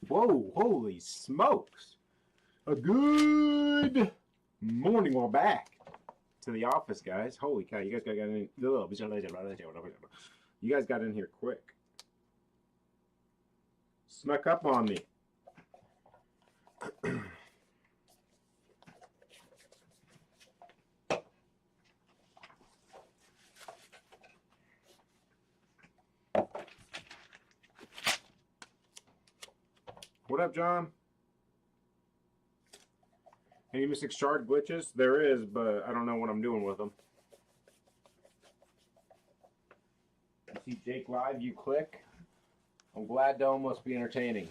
Whoa, holy smokes. A good morning. We're back to the office, guys. Holy cow, you guys got in. You guys got in here quick. Snuck up on me. What up, John? Any Mystic Shard glitches? There is, but I don't know what I'm doing with them. You see Jake live, you click. I'm glad Dome must be entertaining.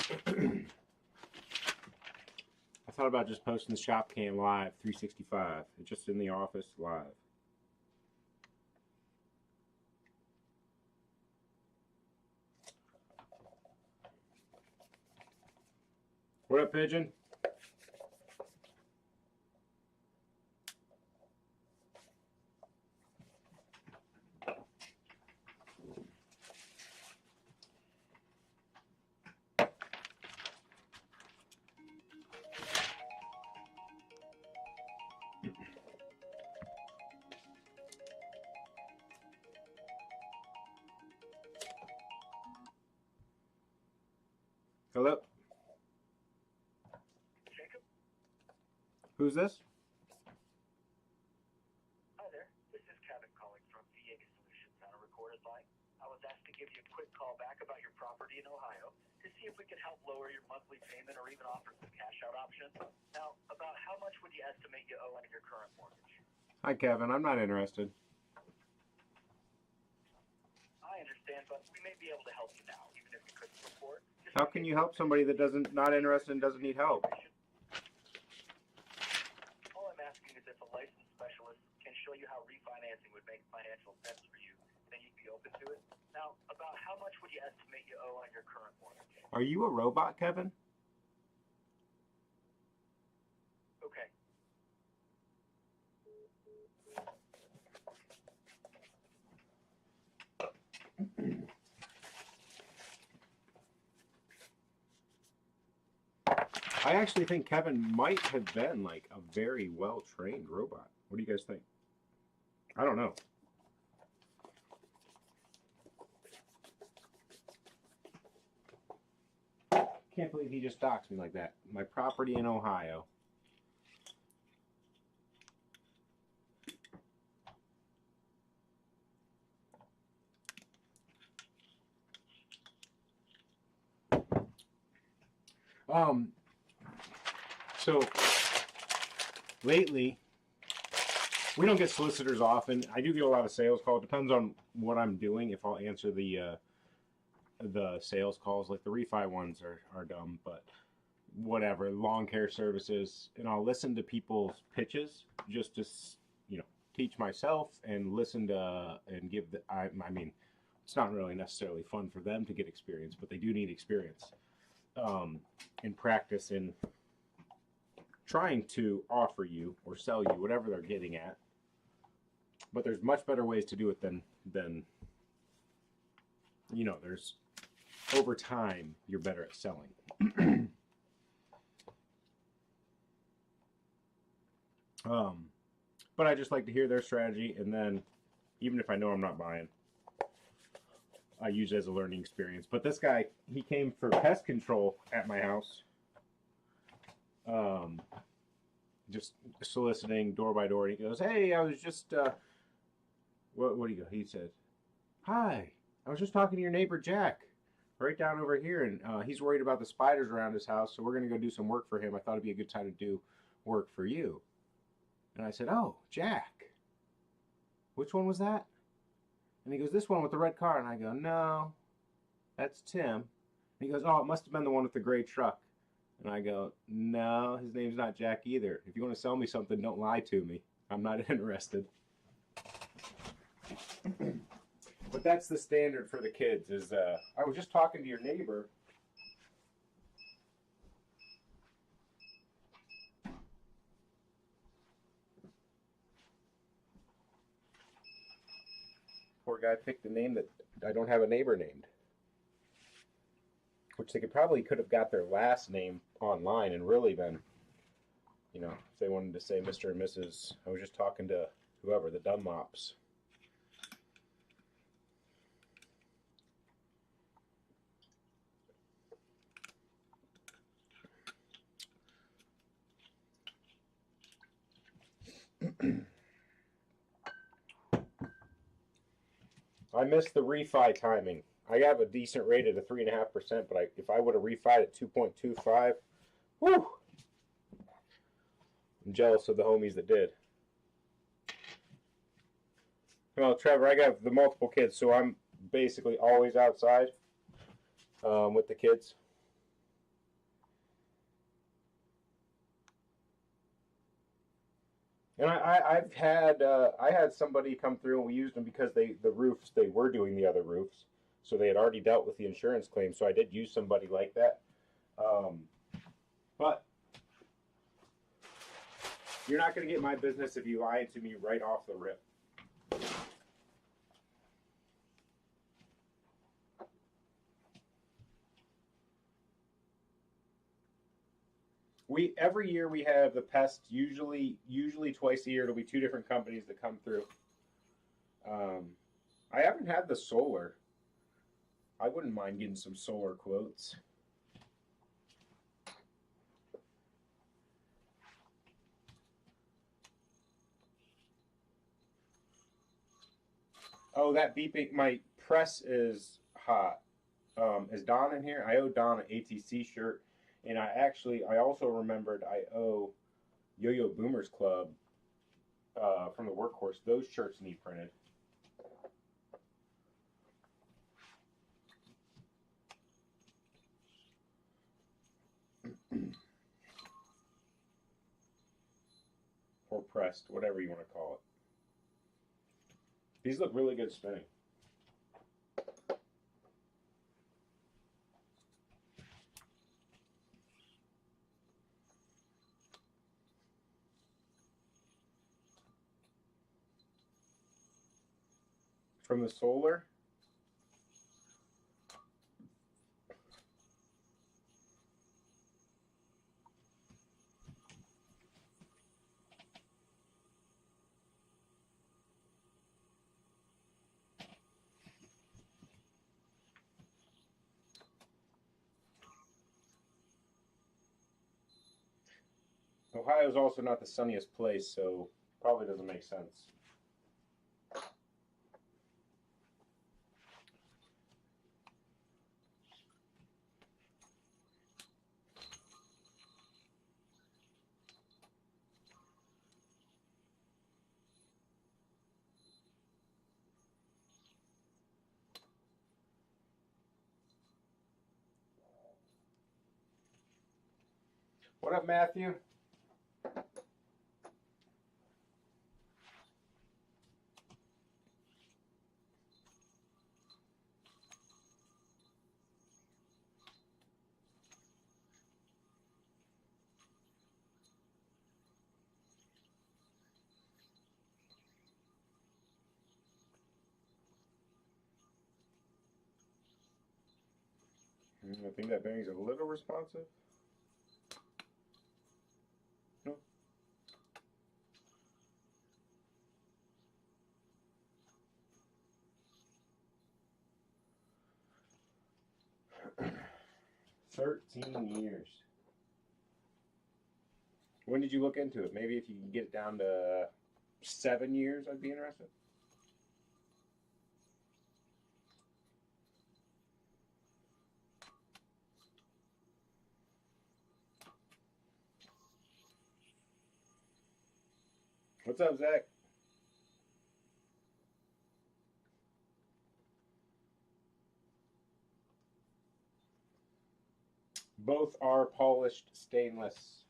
I thought about just posting the shop cam live 365. It's just in the office live. What up, Pigeon? Hello? Jacob? Who's this? Hi there. This is Kevin calling from VA Solutions on a recorded line. I was asked to give you a quick call back about your property in Ohio to see if we could help lower your monthly payment or even offer some cash out options. Now, about how much would you estimate you owe on your current mortgage? Hi, Kevin. I'm not interested. I understand, but we may be able to help you now, even if you couldn't report. How can you help somebody that not interested and doesn't need help? All I'm asking is if a licensed specialist can show you how refinancing would make financial sense for you, then you'd be open to it. Now, about how much would you estimate you owe on your current mortgage? Are you a robot, Kevin? Okay. I actually think Kevin might have been like a very well-trained robot. What do you guys think? I don't know. Can't believe he just doxed me like that. My property in Ohio. So lately, we don't get solicitors often. I do get a lot of sales calls. It depends on what I'm doing. If I'll answer the sales calls, like the refi ones are dumb, but whatever. Lawn care services, and I'll listen to people's pitches just to teach myself and listen to and give the. I mean, it's not really necessarily fun for them to get experience, but they do need experience in practice in trying to offer you or sell you whatever they're getting at. But there's much better ways to do it than there's over time you're better at selling. But I just like to hear their strategy, and then even if I know I'm not buying, I use it as a learning experience. But this guy, he came for pest control at my house. Just soliciting door by door, and he goes, "Hey, I was just what do you go?" He said, "Hi, I was just talking to your neighbor Jack, right down over here, and he's worried about the spiders around his house, so we're going to go do some work for him. I thought it'd be a good time to do work for you." And I said, "Oh, Jack, which one was that?" And he goes, "This one with the red car." And I go, "No, that's Tim." And he goes, "Oh, it must have been the one with the gray truck." And I go, "No, his name's not Jack either. If you want to sell me something, don't lie to me. I'm not interested." But that's the standard for the kids is, I was just talking to your neighbor. poor guy picked a name that I don't have a neighbor named. Which they could have got their last name online and really been, you know, if they wanted to say Mr. and Mrs. I was just talking to whoever, the Dunlops. I missed the refi timing. I have a decent rate at a 3.5%, but if I would have refied at 2.25, whoo! I'm jealous of the homies that did. Well, Trevor, I got the multiple kids, so I'm basically always outside with the kids. And I had somebody come through and we used them because they were doing the other roofs, so they had already dealt with the insurance claim. So I did use somebody like that, but you're not going to get my business if you lie to me right off the rip. Every year we have the pest. Usually twice a year. It'll be 2 different companies that come through. I haven't had the solar. I wouldn't mind getting some solar quotes. Oh, that beeping! My press is hot. Is Don in here? I owe Don an ATC shirt, and I also remembered I owe Yo-Yo Boomers Club from the Workhorse. Those shirts need printed. Or pressed, whatever you want to call it. These look really good spinning. From the solar. Ohio is also not the sunniest place, so probably doesn't make sense. What up, Matthew? I think that bearing's a little responsive. No. 13 years. When did you look into it? Maybe if you can get it down to 7 years, I'd be interested. What's up, Zach? Both are polished stainless.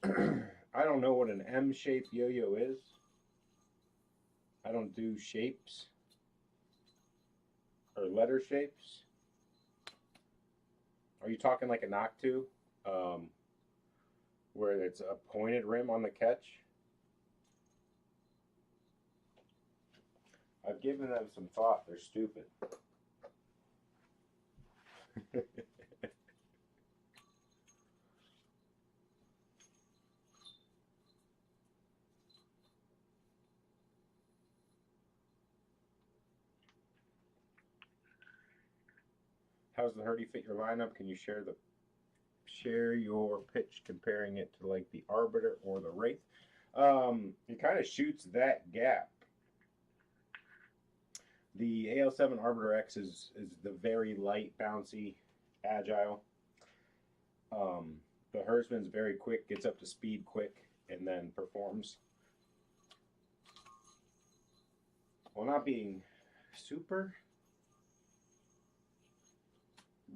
I don't know what an M-shaped yo-yo is. I don't do shapes or letter shapes. Are you talking like a Noctu? where it's a pointed rim on the catch. I've given them some thought. They're stupid. How's the Hurdy fit your lineup? Can you share your pitch comparing it to like the Arbiter or the Wraith? It kind of shoots that gap. The AL7 Arbiter X is the very light, bouncy, agile. The Herdsman's very quick, gets up to speed quick, and then performs. While not being super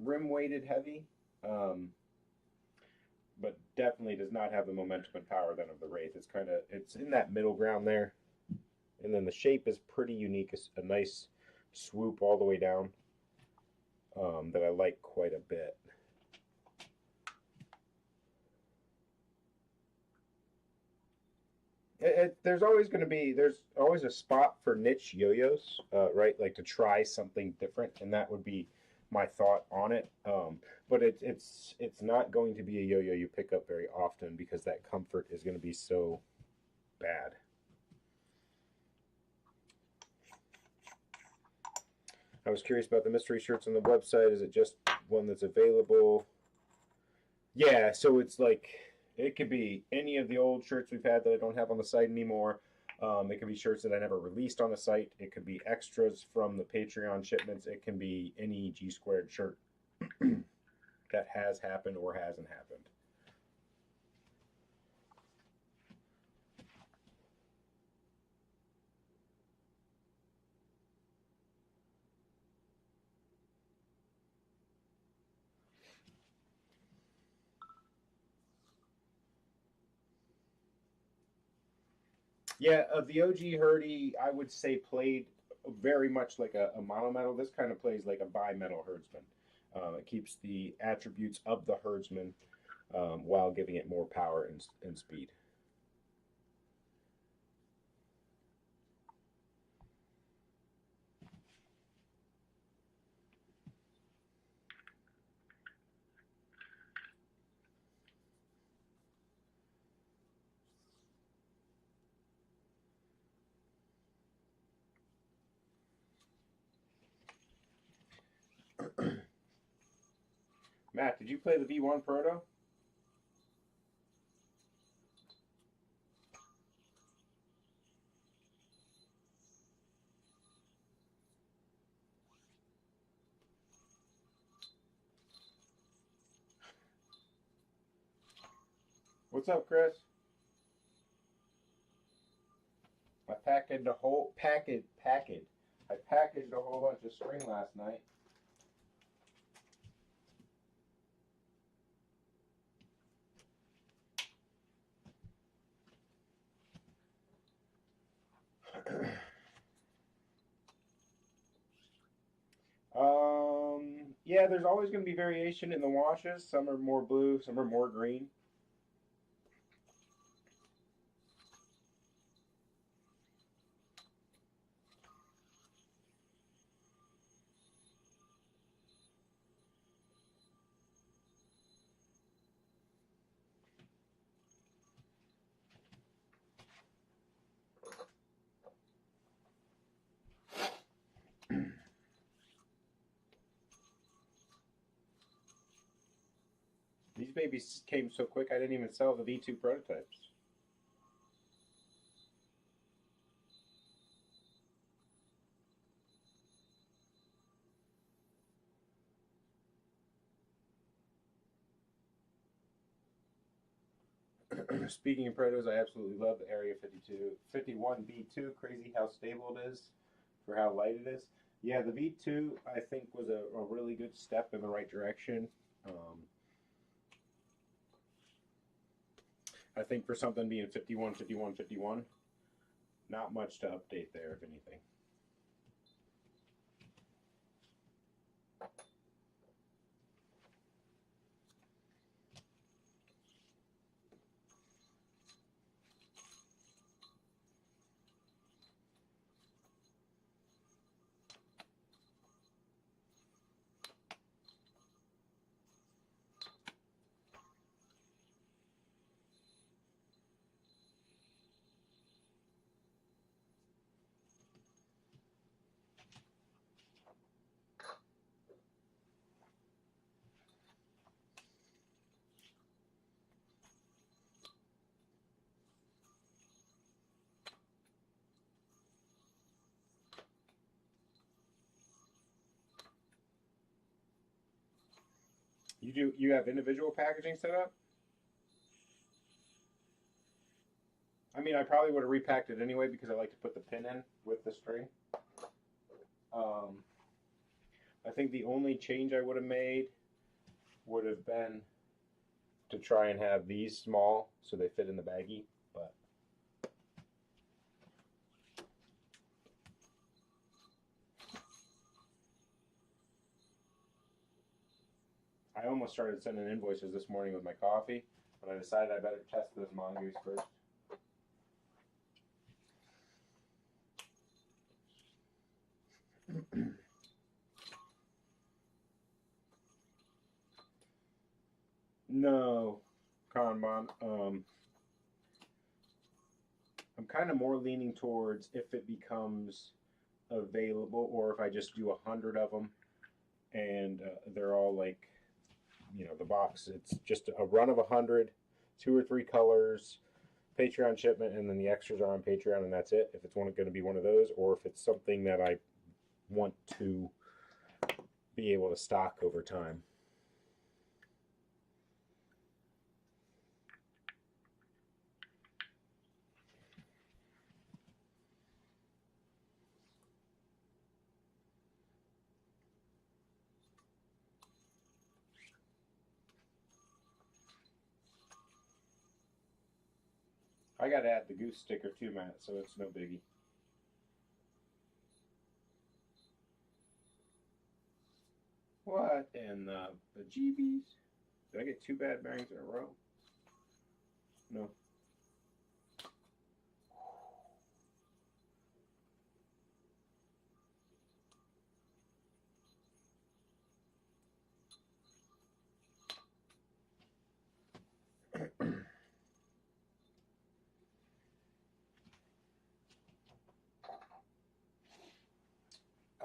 rim weighted heavy, but definitely does not have the momentum and power then of the Wraith. It's in that middle ground there, and then the shape is pretty unique. It's a nice swoop all the way down that I like quite a bit. There's always a spot for niche yo-yos, right? Like to try something different, and that would be my thought on it. But it's not going to be a yo-yo you pick up very often because that comfort is going to be so bad. I was curious about the mystery shirts on the website. Is it just one that's available? Yeah, so it's like it could be any of the old shirts we've had that I don't have on the site anymore. It could be shirts that I never released on the site. It could be extras from the Patreon shipments. It can be any G2 shirt that has happened or hasn't happened. Yeah, the OG Hurdy, I would say, played very much like a monometal. This kind of plays like a bimetal herdsman. It keeps the attributes of the herdsman while giving it more power and speed. Matt, did you play the V1 Proto? What's up, Chris? I packaged a whole I packaged a whole bunch of string last night. Yeah, there's always going to be variation in the washes. Some are more blue, some are more green. These babies came so quick I didn't even sell the V2 prototypes. Speaking of protos, I absolutely love the Area 51 V2. Crazy how stable it is for how light it is. Yeah, the V2 I think was a really good step in the right direction. I think for something being 51, 51, 51, not much to update there, if anything. You have individual packaging set up? I mean, I probably would have repacked it anyway because I like to put the pin in with the string. I think the only change I would have made would have been to try and have these small so they fit in the baggie, but I almost started sending invoices this morning with my coffee, but I decided I better test those mongoose first. No, Kanban. I'm kind of more leaning towards if it becomes available, or if I just do 100 of them, and they're all like, you know, the box. It's just a run of 100, 2 or 3 colors, Patreon shipment, and then the extras are on Patreon, and that's it. If it's going to be one of those, or if it's something that I want to be able to stock over time. I got to add the goose sticker too, Matt, so it's no biggie. What in the bejeebies? Did I get 2 bad bangs in a row? No.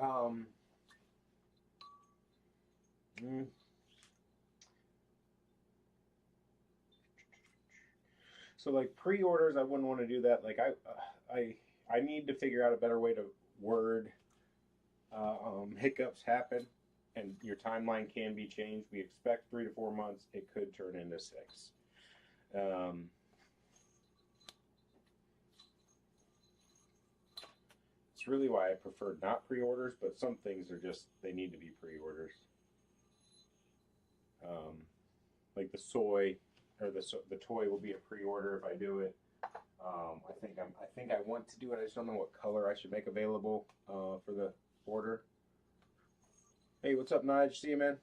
um, So like pre-orders, I wouldn't want to do that. Like I need to figure out a better way to word hiccups happen, and your timeline can be changed. We expect 3 to 4 months. It could turn into 6. It's really why I prefer not pre-orders, but some things are just, they need to be pre-orders. Like the soy, or the toy will be a pre-order if I do it. I think I want to do it. I just don't know what color I should make available for the order. Hey, what's up, Nige? See you, man.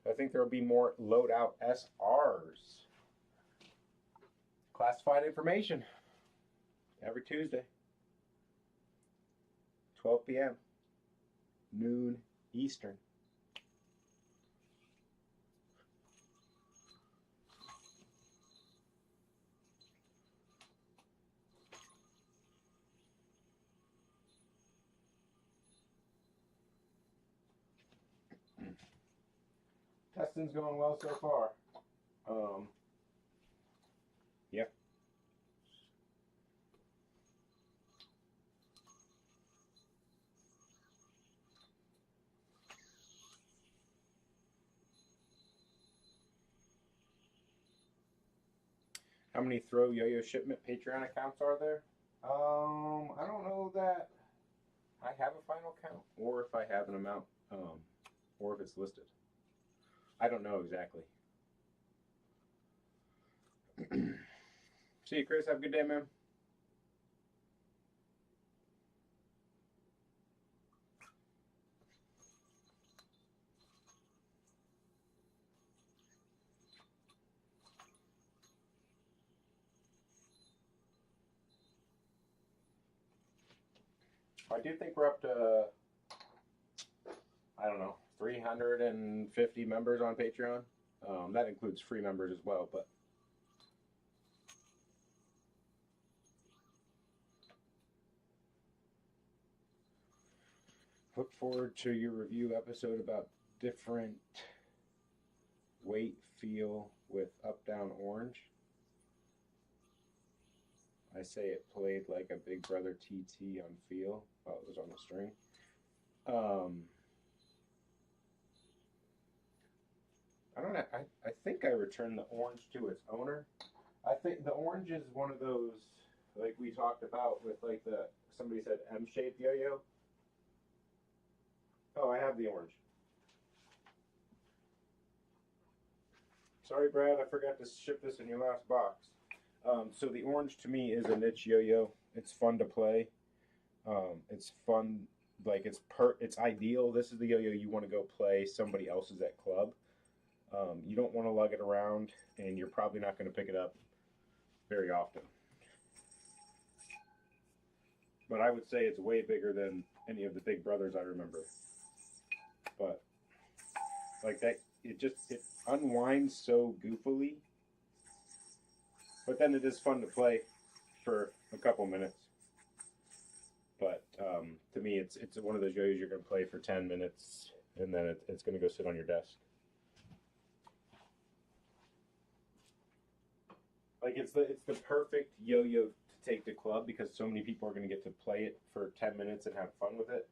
I think there will be more loadout SRs. Classified information. Every Tuesday. 12 p.m. Noon Eastern. Testing's going well so far. Yeah. How many Throw Yo-Yo Shipment Patreon accounts are there? I don't know that I have a final count, or if I have an amount, or if it's listed. I don't know exactly. See you, Chris. Have a good day, man. I do think we're up to, I don't know, 350 members on Patreon. That includes free members as well, but look forward to your review episode about different weight feel with up down orange. I say it played like a Big Brother TT on feel while it was on the string. I don't know. I think I returned the orange to its owner. I think the orange is one of those, like we talked about with like the, somebody said M-shaped yo-yo. Oh, I have the orange. Sorry, Brad, I forgot to ship this in your last box. So the orange to me is a niche yo-yo. It's fun to play. It's fun, like it's ideal. This is the yo-yo you want to go play somebody else's at club. You don't want to lug it around, and you're probably not going to pick it up very often. But I would say it's way bigger than any of the Big Brothers I remember. But like that, it unwinds so goofily. But then it is fun to play for a couple minutes. But to me, it's one of those yo-yos you're going to play for 10 minutes, and then it's going to go sit on your desk. Like it's the perfect yo-yo to take to club because so many people are going to get to play it for 10 minutes and have fun with it.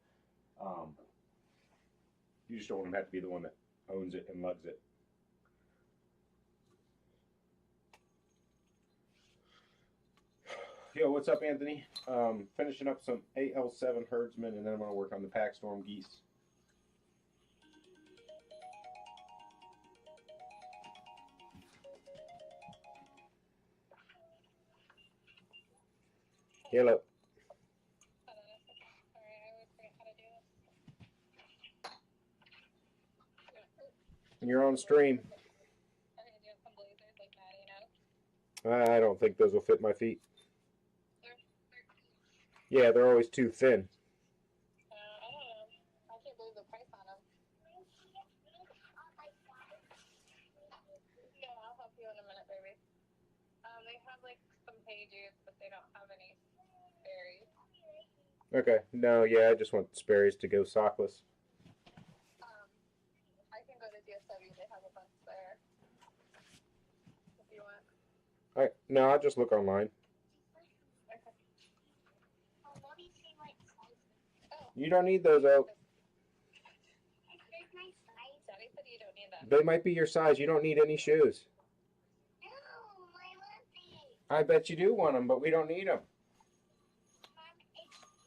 You just don't want to have to be the one that owns it and lugs it. Yo, what's up, Anthony? Finishing up some AL7 herdsmen, and then I'm going to work on the Packstorm geese. Hello. You're on stream. I don't think those will fit my feet. Yeah, they're always too thin. I don't know. I can't believe the price on them. Yeah, I'll help you in a minute, baby. They have like some pages, but they don't have any berries. Okay. No, yeah, I just want Sperry's to go sockless. I can go to DSW. They have a bunch there. If you want. All right. No, I'll just look online. Okay. You don't need those, Oak. Daddy said you don't need them. They might be your size. You don't need any shoes. No, I want these. I bet you do want them, but we don't need them. Mom, it's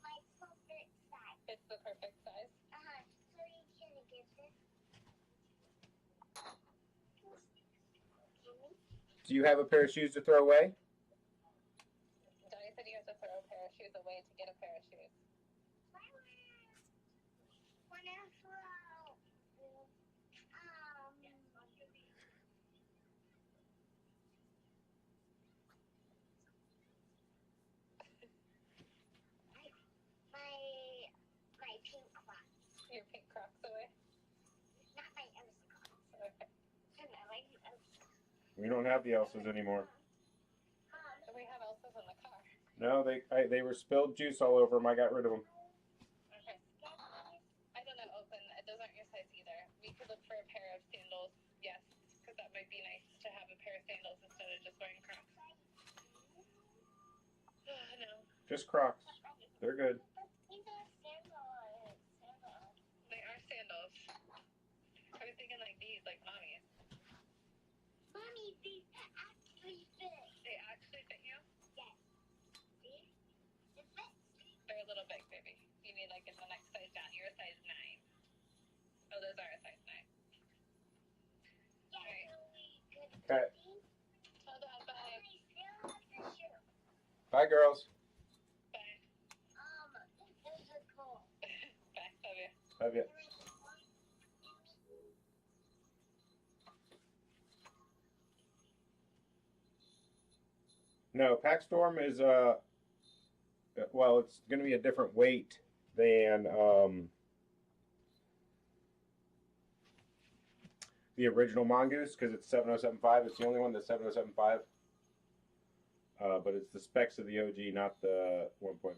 my perfect size. It's the perfect size? Uh-huh. So you can give this. Do you have a pair of shoes to throw away? Daddy said you have to throw a pair of shoes away to get a pair of shoes. My pink Crocs. Your pink Crocs away? Not my Elsa Crocs. Okay. I like Elsa. We don't have the Elsas anymore. We have Elsas in the car. No, they were spilled juice all over them. I got rid of them. Okay. I don't know, Open. Those aren't your size either. We could look for a pair of sandals Just Crocs. They're good. These are sandals. They are sandals. I was thinking like these, like mommy's. Mommy, these actually fit. They actually fit you? Yes. See? It fits. They're a little big, baby. You need like in the next size down. You're a size 9. Oh, those are a size 9. Yeah, Alright. so we could Okay. these. Hold on, bye. Mommy, still have the shoe. Bye, girls. Bye. This is cool. Bye. Love you. Love you. No, Pack Storm is well, it's going to be a different weight than the original Mongoose because it's 7075. It's the only one that's 7075. But it's the specs of the OG, not the 1.5.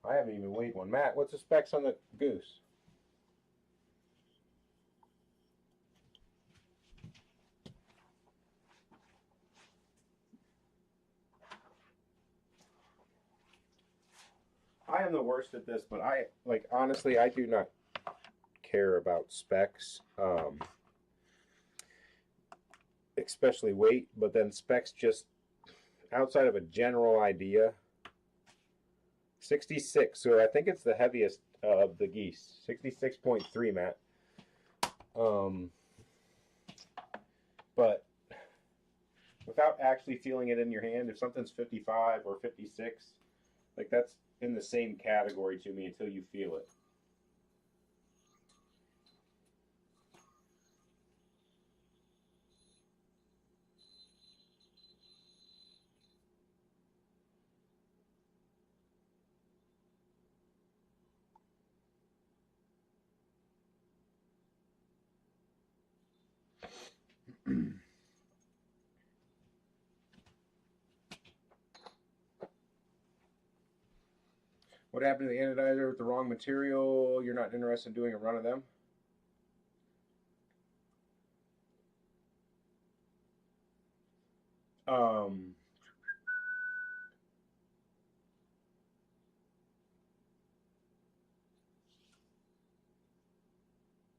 I haven't even weighed one. Matt, what's the specs on the Goose? I am the worst at this, but I honestly I do not care about specs, especially weight. But then specs just outside of a general idea. 66, so I think it's the heaviest of the geese. 66.3, Matt. But without actually feeling it in your hand, if something's 55 or 56, like that's in the same category to me until you feel it. What happened to the anodizer with the wrong material? You're not interested in doing a run of them?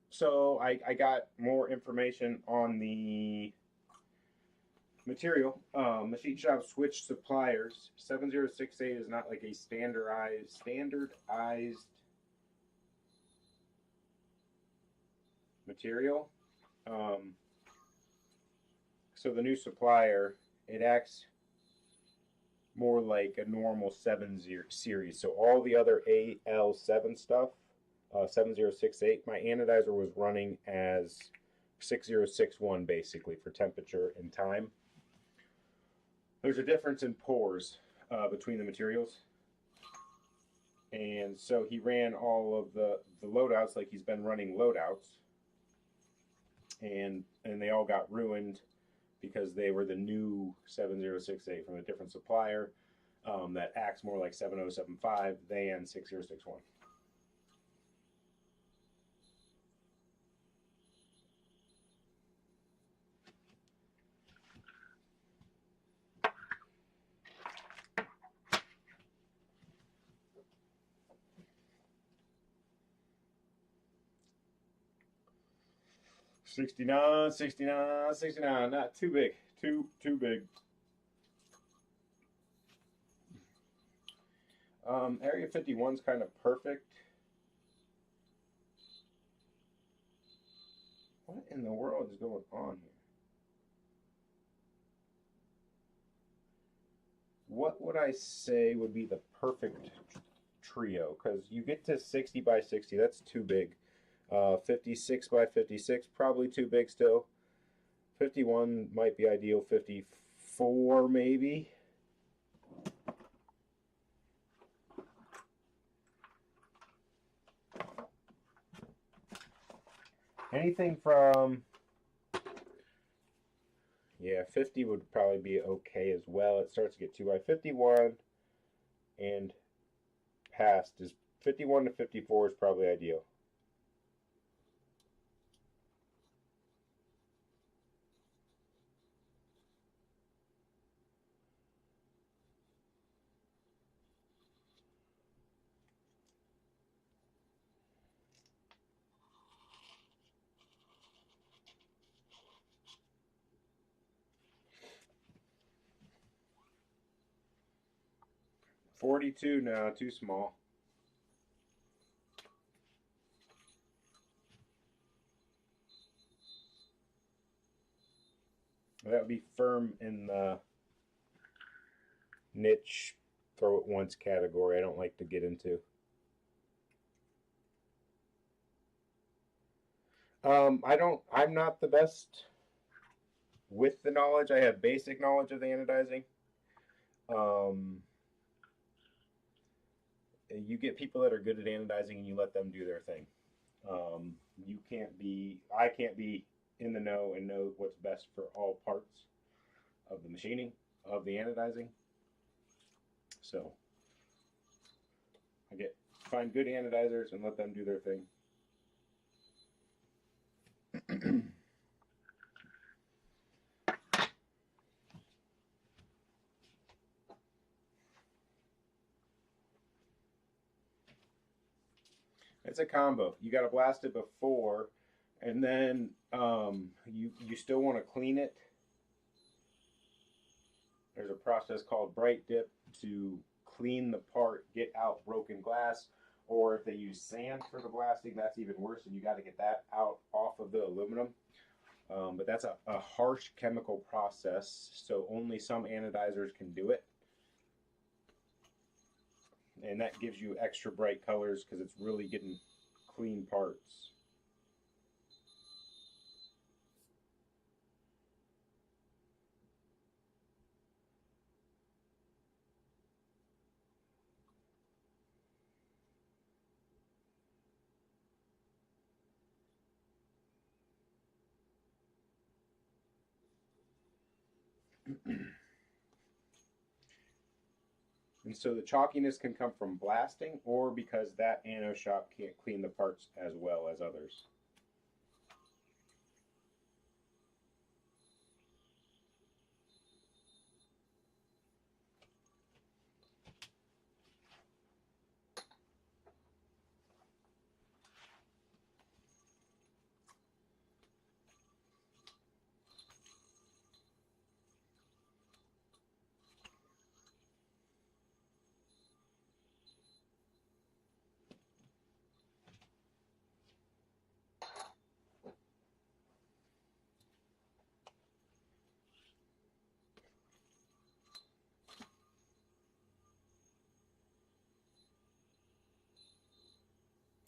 So I got more information on the material. Machine shop switched suppliers. 7068 is not like a standardized material. So the new supplier, it acts more like a normal 70 series. So all the other AL7 stuff, 7068, my anodizer was running as 6061 basically for temperature and time. There's a difference in pores between the materials. And so he ran all of the loadouts like he's been running loadouts. And they all got ruined because they were the new 7068 from a different supplier that acts more like 7075 than 6061. $69, $69, $69. Not too big. Too big. Area 51's kind of perfect. What in the world is going on here? What would I say would be the perfect trio? Because you get to 60 by 60, that's too big. 56 by 56, probably too big still. 51 might be ideal. 54 maybe. Anything from, yeah, 50 would probably be okay as well. It starts to get too high. 51 and past is 51 to 54 is probably ideal. $42, no, too small. That would be firm in the niche, throw it once category I don't like to get into. I'm not the best with the knowledge. I have basic knowledge of the anodizing. You get people that are good at anodizing and you let them do their thing. I can't be in the know and know what's best for all parts of the machining, of the anodizing. So find good anodizers and let them do their thing. It's a combo. You got to blast it before, and then you still want to clean it. There's a process called bright dip to clean the part, get out broken glass, or if they use sand for the blasting, that's even worse, and you got to get that out off of the aluminum. But that's a harsh chemical process, so only some anodizers can do it. And that gives you extra bright colors because it's really getting clean parts. And so the chalkiness can come from blasting or because that ano shop can't clean the parts as well as others.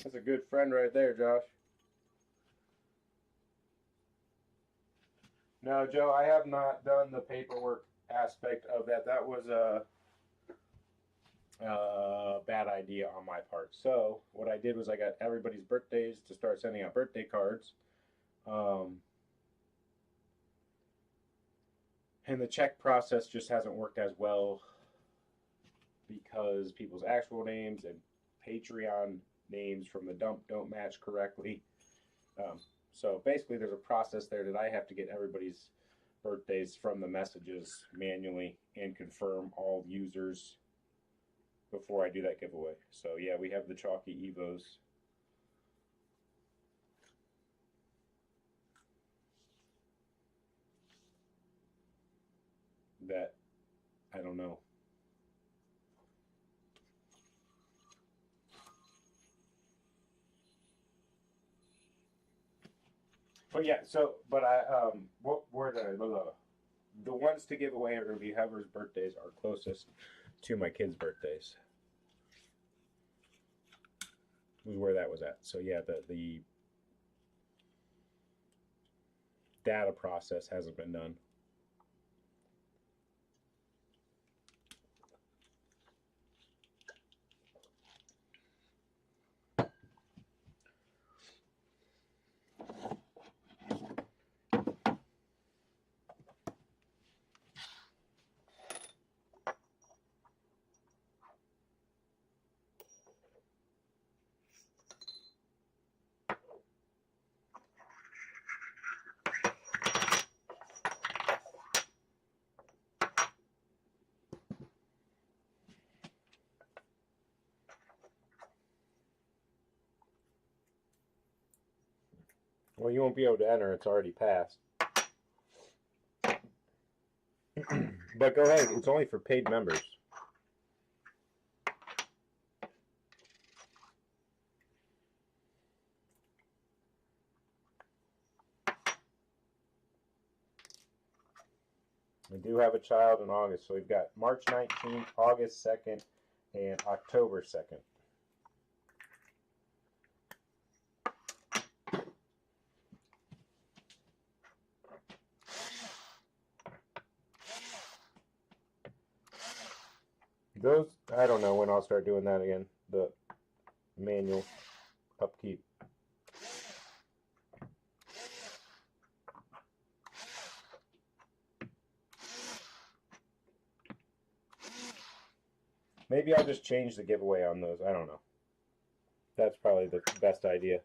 That's a good friend right there, Josh. No, Joe, I have not done the paperwork aspect of that. That was a bad idea on my part. So what I did was I got everybody's birthdays to start sending out birthday cards. And the check process just hasn't worked as well because people's actual names and Patreon names from the dump don't match correctly. So basically there's a process there that I have to get everybody's birthdays from the messages manually and confirm all users before I do that giveaway. So yeah, we have the Chalky Evos. That, I don't know. But yeah, so, but what were the ones to give away are going to be whoever's birthdays are closest to my kids' birthdays. Was where that was at. So yeah, the data process hasn't been done. Well, you won't be able to enter. It's already passed. But go ahead. It's only for paid members. We do have a child in August, so we've got March 19th, August 2nd, and October 2nd. Those, I don't know when I'll start doing that again, the manual upkeep. Maybe I'll just change the giveaway on those. I don't know. That's probably the best idea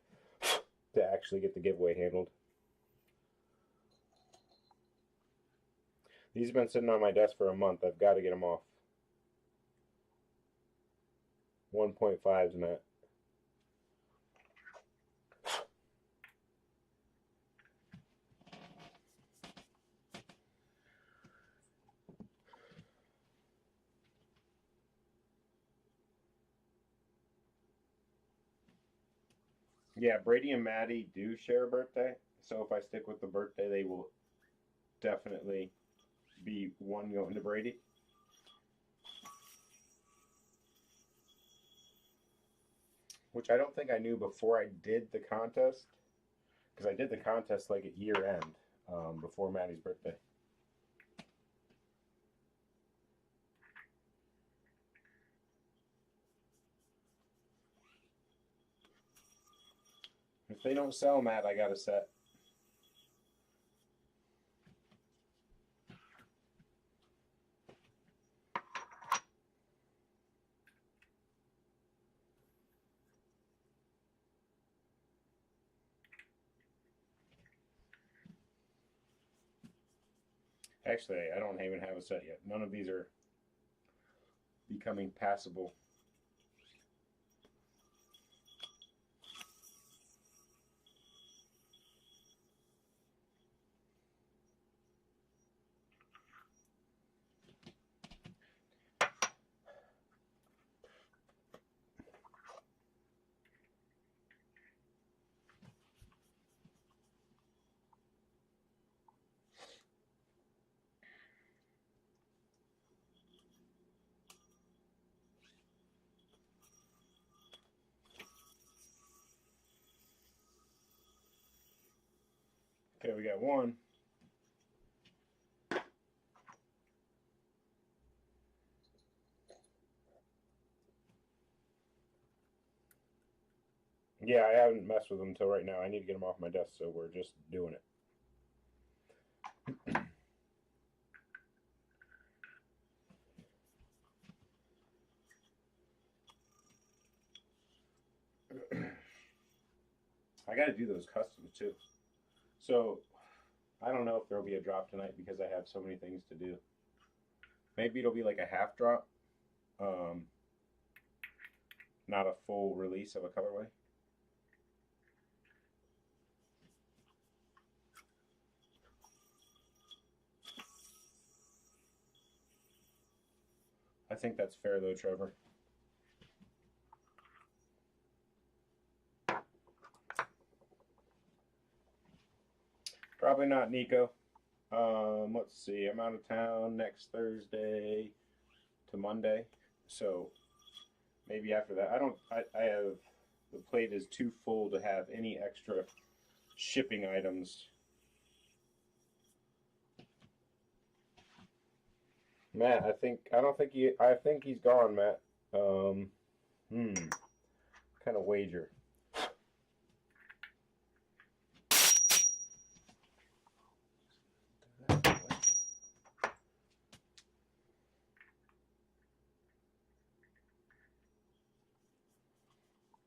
to actually get the giveaway handled. These have been sitting on my desk for a month. I've got to get them off. 1.5s, Matt. Yeah, Brady and Maddie do share a birthday. So if I stick with the birthday, they will definitely be one going to Brady. Which I don't think I knew before I did the contest. Because I did the contest like at year end, before Maddie's birthday. If they don't sell, Matt, I got a set. Actually, I don't even have a set yet. None of these are becoming passable. Okay, we got one. Yeah, I haven't messed with them until right now. I need to get them off my desk, so we're just doing it. I got to do those customs too. So I don't know if there'll be a drop tonight because I have so many things to do. Maybe it'll be like a half drop, not a full release of a colorway. I think that's fair though, Trevor. Probably not, Nico. Let's see. I'm out of town next Thursday to Monday, so maybe after that. I have, the plate is too full to have any extra shipping items. Matt, I think he's gone, Matt. Kind of wager.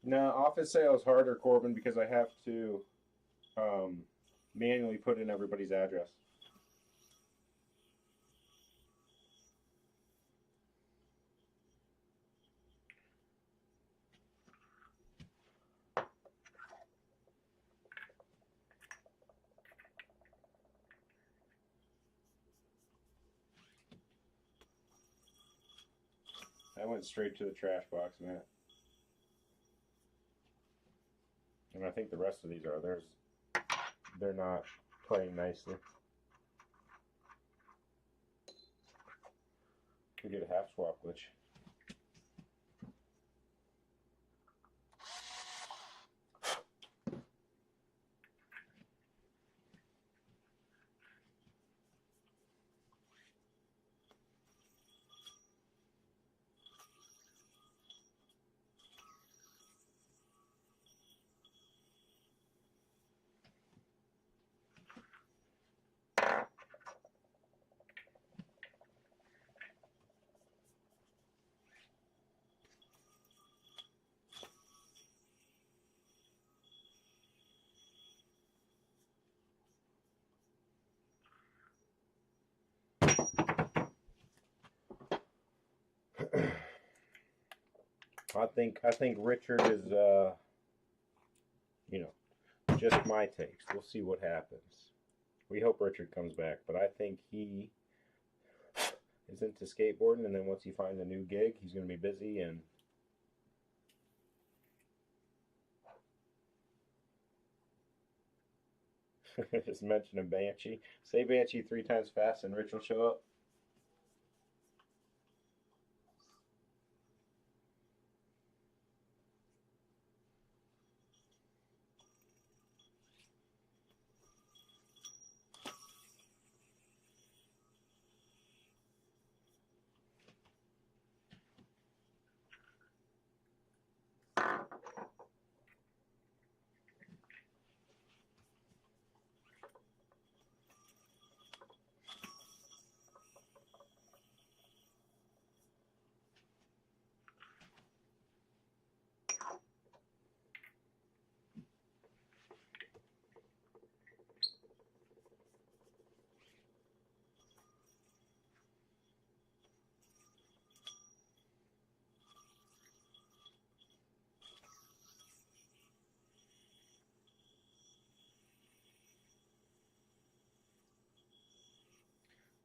No, office sale is harder, Corbin, because I have to manually put in everybody's address. I went straight to the trash box, Matt. And I think the rest of these are. They're not playing nicely. Could get a half swap glitch. I think Richard is you know, just my takes. We'll see what happens. We hope Richard comes back, but I think he is into skateboarding, and then once he finds a new gig, he's going to be busy. And just mention a Banshee. Say Banshee 3 times fast, and Rich will show up.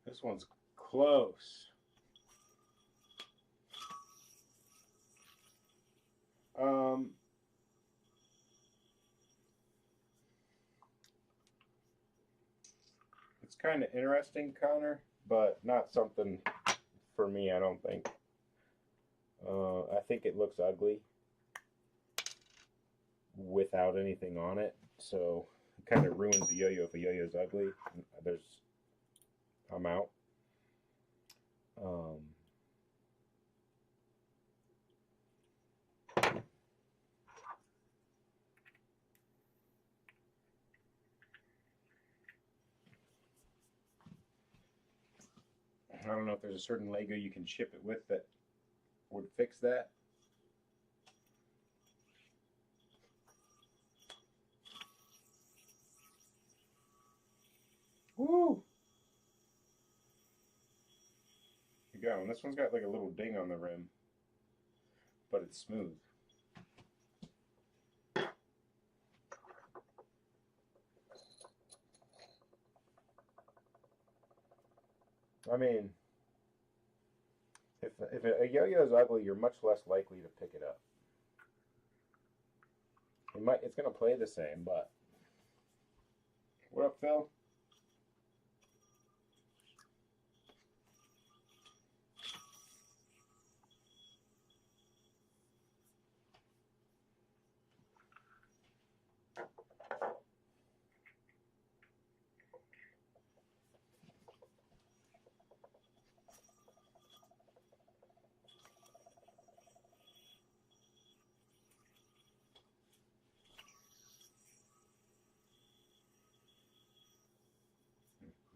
This one's close. It's kind of interesting, Connor, but not something for me, I don't think. I think it looks ugly without anything on it, so it kind of ruins the yo-yo if a yo-yo is ugly. I'm out. I don't know if there's a certain Lego you can ship it with that would fix that. Woo! You go. And this one's got like a little ding on the rim, but it's smooth. I mean, if a yo-yo is ugly, you're much less likely to pick it up. It's gonna play the same, but what up, Phil?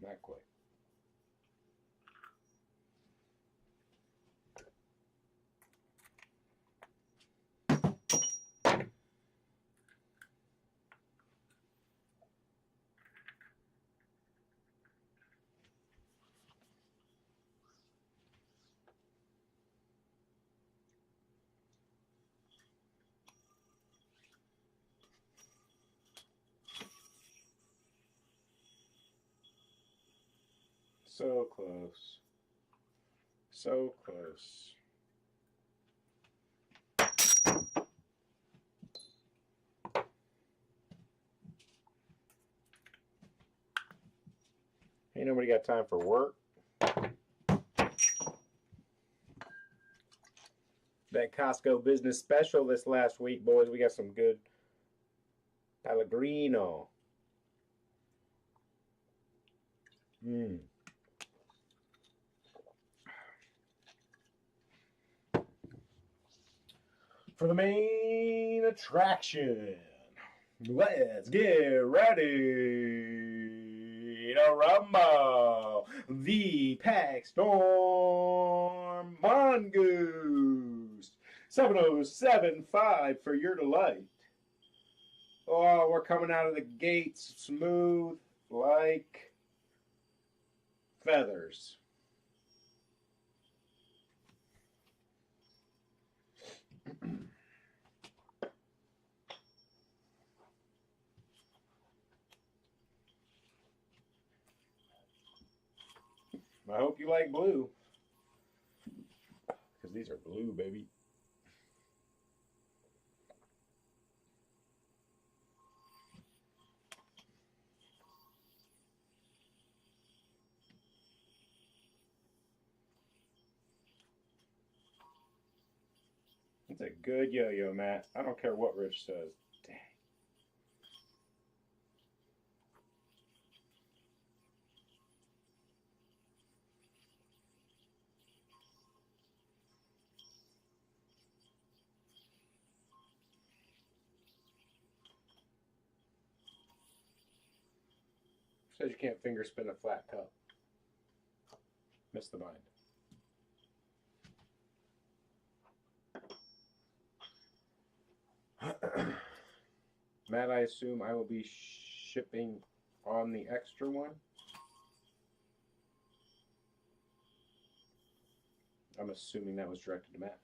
Not quite. So close. So close. Ain't nobody got time for work. That Costco business special this last week, boys. We got some good Pellegrino. For the main attraction, let's get ready to rumble. The Pack Storm Mongoose. 7075 for your delight. Oh, we're coming out of the gates smooth like feathers. I hope you like blue. Because these are blue, baby. It's a good yo-yo, Matt. I don't care what Rich says. Dang. Says you can't finger spin a flat cup. Missed the bind. Matt, I assume I will be shipping on the extra one. I'm assuming that was directed to Matt.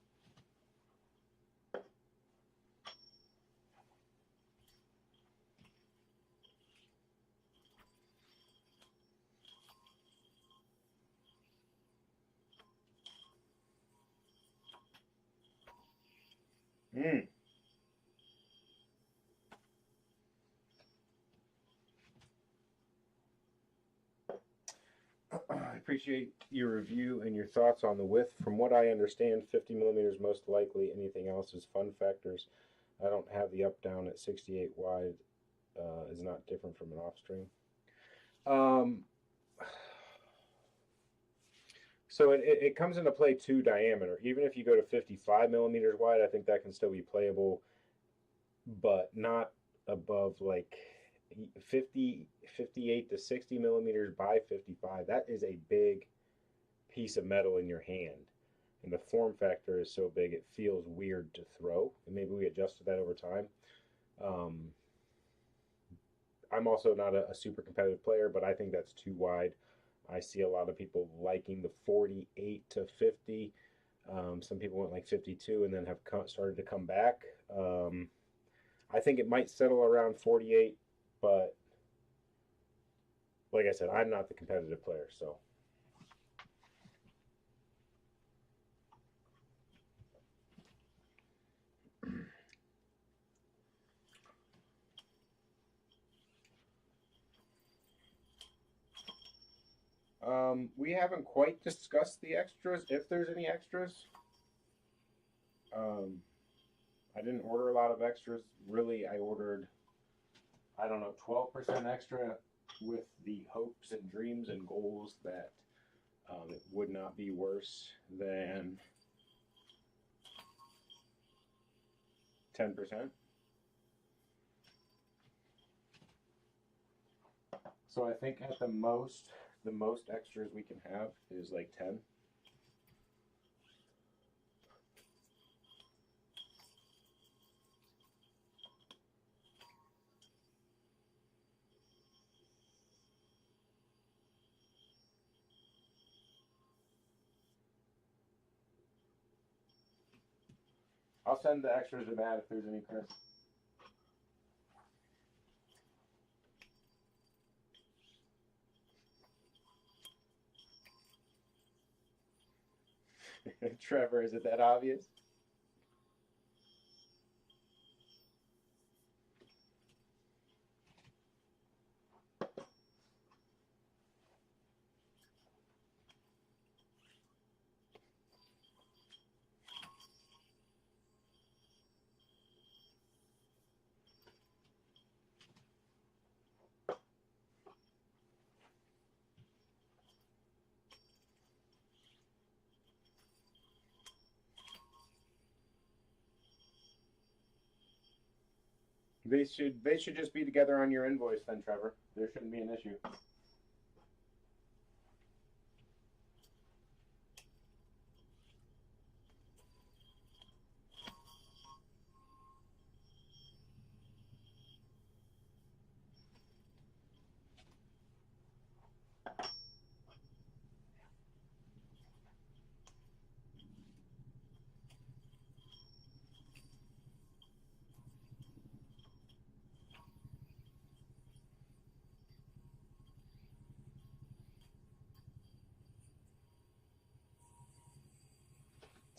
I appreciate your review and your thoughts on the width. From what I understand, 50 millimeters most likely. Anything else is fun factors. I don't have the up down at 68 wide. Is not different from an off string. So it comes into play too diameter. Even if you go to 55 millimeters wide, I think that can still be playable, but not above like 58 to 60 millimeters by 55. That is a big piece of metal in your hand. And the form factor is so big it feels weird to throw. And maybe we adjusted that over time. I'm also not a super competitive player, but I think that's too wide. I see a lot of people liking the 48 to 50. Some people went like 52 and then have started to come back. I think it might settle around 48, but like I said, I'm not the competitive player, so. We haven't quite discussed the extras, if there's any extras. I didn't order a lot of extras. Really, I ordered, I don't know, 12% extra with the hopes and dreams and goals that it would not be worse than 10%. So I think at the most extras we can have is like 10. I'll send the extras to Matt if there's any, Chris. Trevor, is it that obvious? They should just be together on your invoice then, Trevor. There shouldn't be an issue.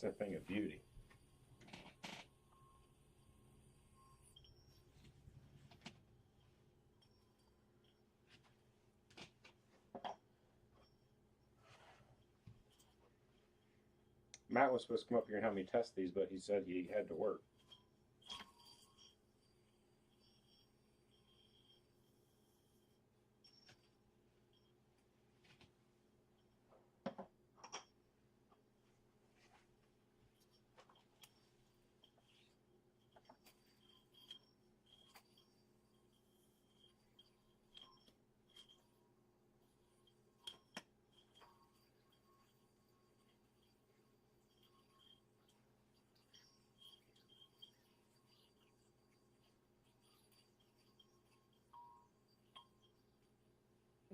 It's a thing of beauty. Matt was supposed to come up here and help me test these, but he said he had to work.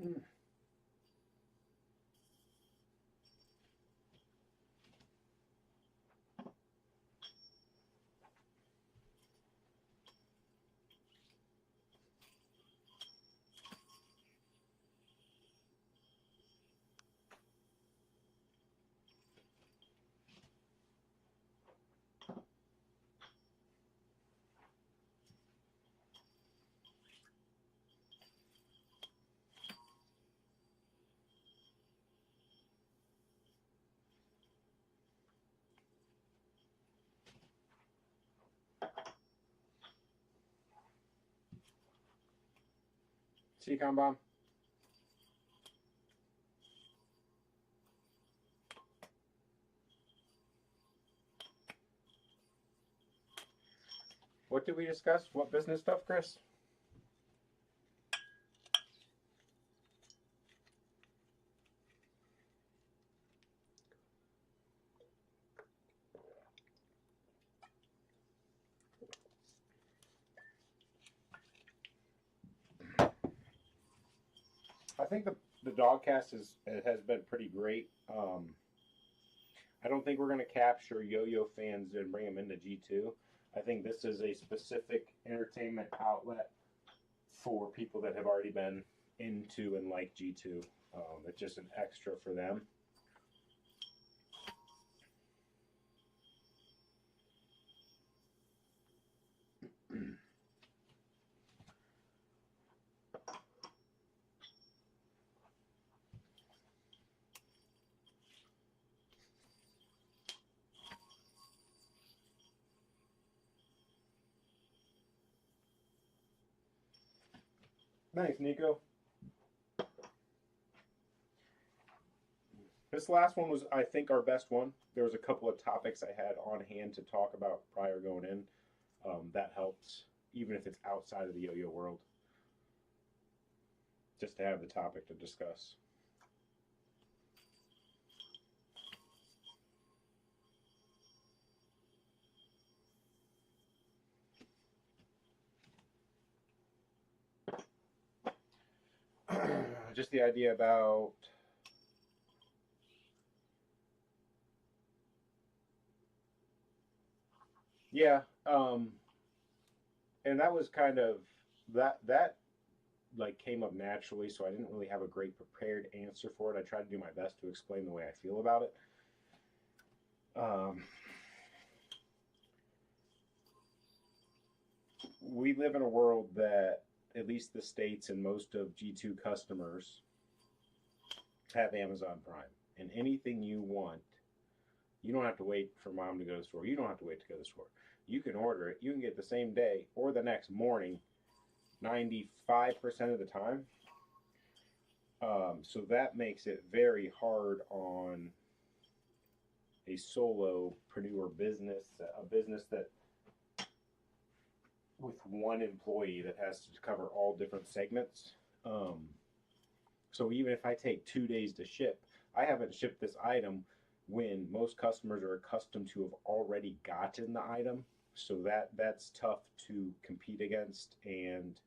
Mm. Seacom bomb. What did we discuss? What business stuff, Chris? I think the dogcast has been pretty great. I don't think we're going to capture yo-yo fans and bring them into G2. I think this is a specific entertainment outlet for people that have already been into and like G2. It's just an extra for them. Thanks, Nico. This last one was, I think, our best one. There was a couple of topics I had on hand to talk about prior going in. That helps, even if it's outside of the yo-yo world, just to have the topic to discuss. Just the idea about yeah, and that was kind of that like came up naturally, so I didn't really have a great prepared answer for it. I tried to do my best to explain the way I feel about it. We live in a world that at least the States and most of G2 customers have Amazon Prime. And anything you want, you don't have to wait for mom to go to the store. You don't have to wait to go to the store. You can order it. You can get it the same day or the next morning, 95% of the time. So that makes it very hard on a solopreneur business, a business that with one employee that has to cover all different segments. So even if I take 2 days to ship, I haven't shipped this item when most customers are accustomed to have already gotten the item. So that's tough to compete against and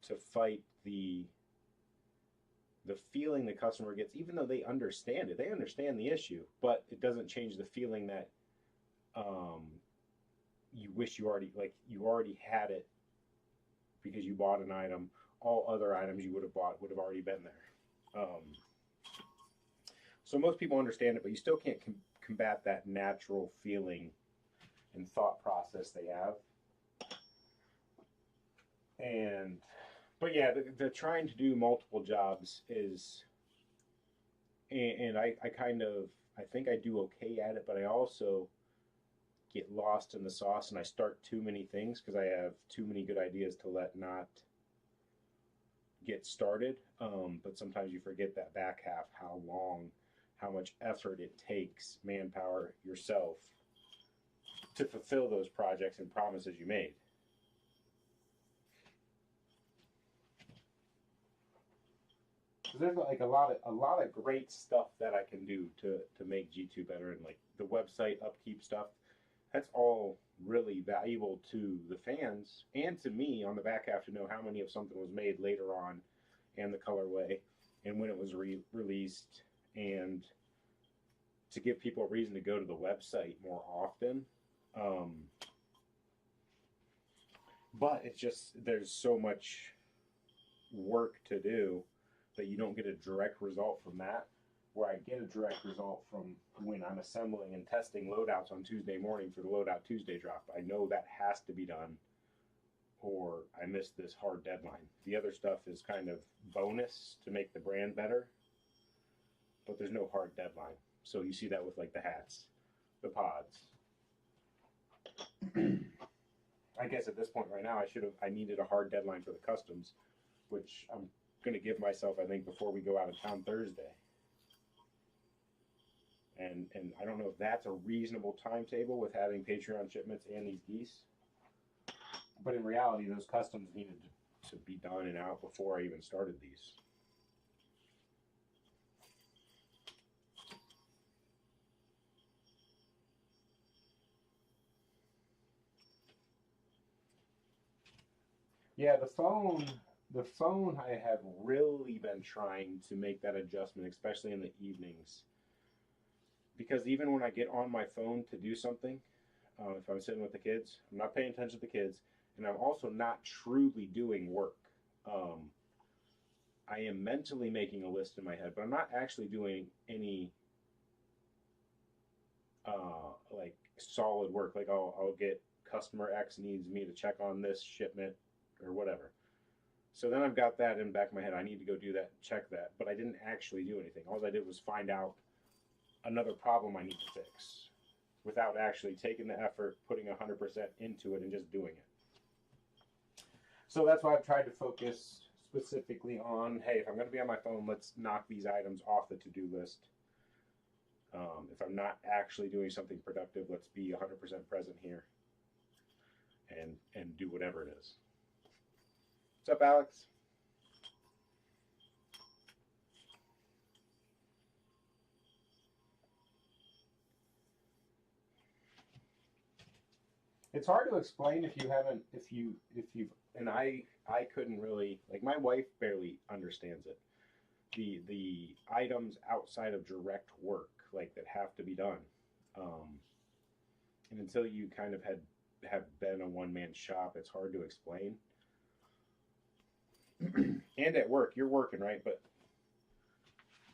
to fight the feeling the customer gets, even though they understand it. They understand the issue, but it doesn't change the feeling that you wish you already had it because you bought an item. All other items you would have bought would have already been there. So most people understand it, but you still can't combat that natural feeling and thought process they have. But yeah, the trying to do multiple jobs is, and I think I do okay at it, but I also get lost in the sauce and I start too many things because I have too many good ideas to let not get started. But sometimes you forget that back half, how much effort it takes, manpower, yourself, to fulfill those projects and promises you made. There's like a lot of great stuff that I can do to make G2 better, and like the website upkeep stuff. That's all really valuable to the fans and to me on the back half to know how many of something was made later on, and the colorway, and when it was released, and to give people a reason to go to the website more often. But it's just there's so much work to do that you don't get a direct result from that, where I get a direct result from when I'm assembling and testing loadouts on Tuesday morning for the Loadout Tuesday drop. I know that has to be done or I missed this hard deadline. The other stuff is kind of bonus to make the brand better, but there's no hard deadline. So you see that with like the hats, the pods. I guess at this point right now, I needed a hard deadline for the customs, which I'm going to give myself, I think, before we go out of town Thursday. And I don't know if that's a reasonable timetable with having Patreon shipments and these geese. But in reality, those customs needed to be done and out before I even started these. Yeah, the phone I have really been trying to make that adjustment, especially in the evenings. Because even when I get on my phone to do something, if I'm sitting with the kids, I'm not paying attention to the kids, and I'm also not truly doing work. I am mentally making a list in my head, but I'm not actually doing any like solid work. Like I'll get customer X needs me to check on this shipment or whatever. So then I've got that in the back of my head. I need to go do that, check that, but I didn't actually do anything. All I did was find out another problem I need to fix without actually taking the effort, putting 100% into it, and just doing it. So that's why I've tried to focus specifically on, hey, if I'm going to be on my phone, let's knock these items off the to-do list. If I'm not actually doing something productive, let's be 100% present here and do whatever it is. What's up, Alex? It's hard to explain if you've, and I couldn't really, like, my wife barely understands it. The items outside of direct work, like, that have to be done. And until you kind of have been a one-man shop, it's hard to explain. And at work, you're working, right? But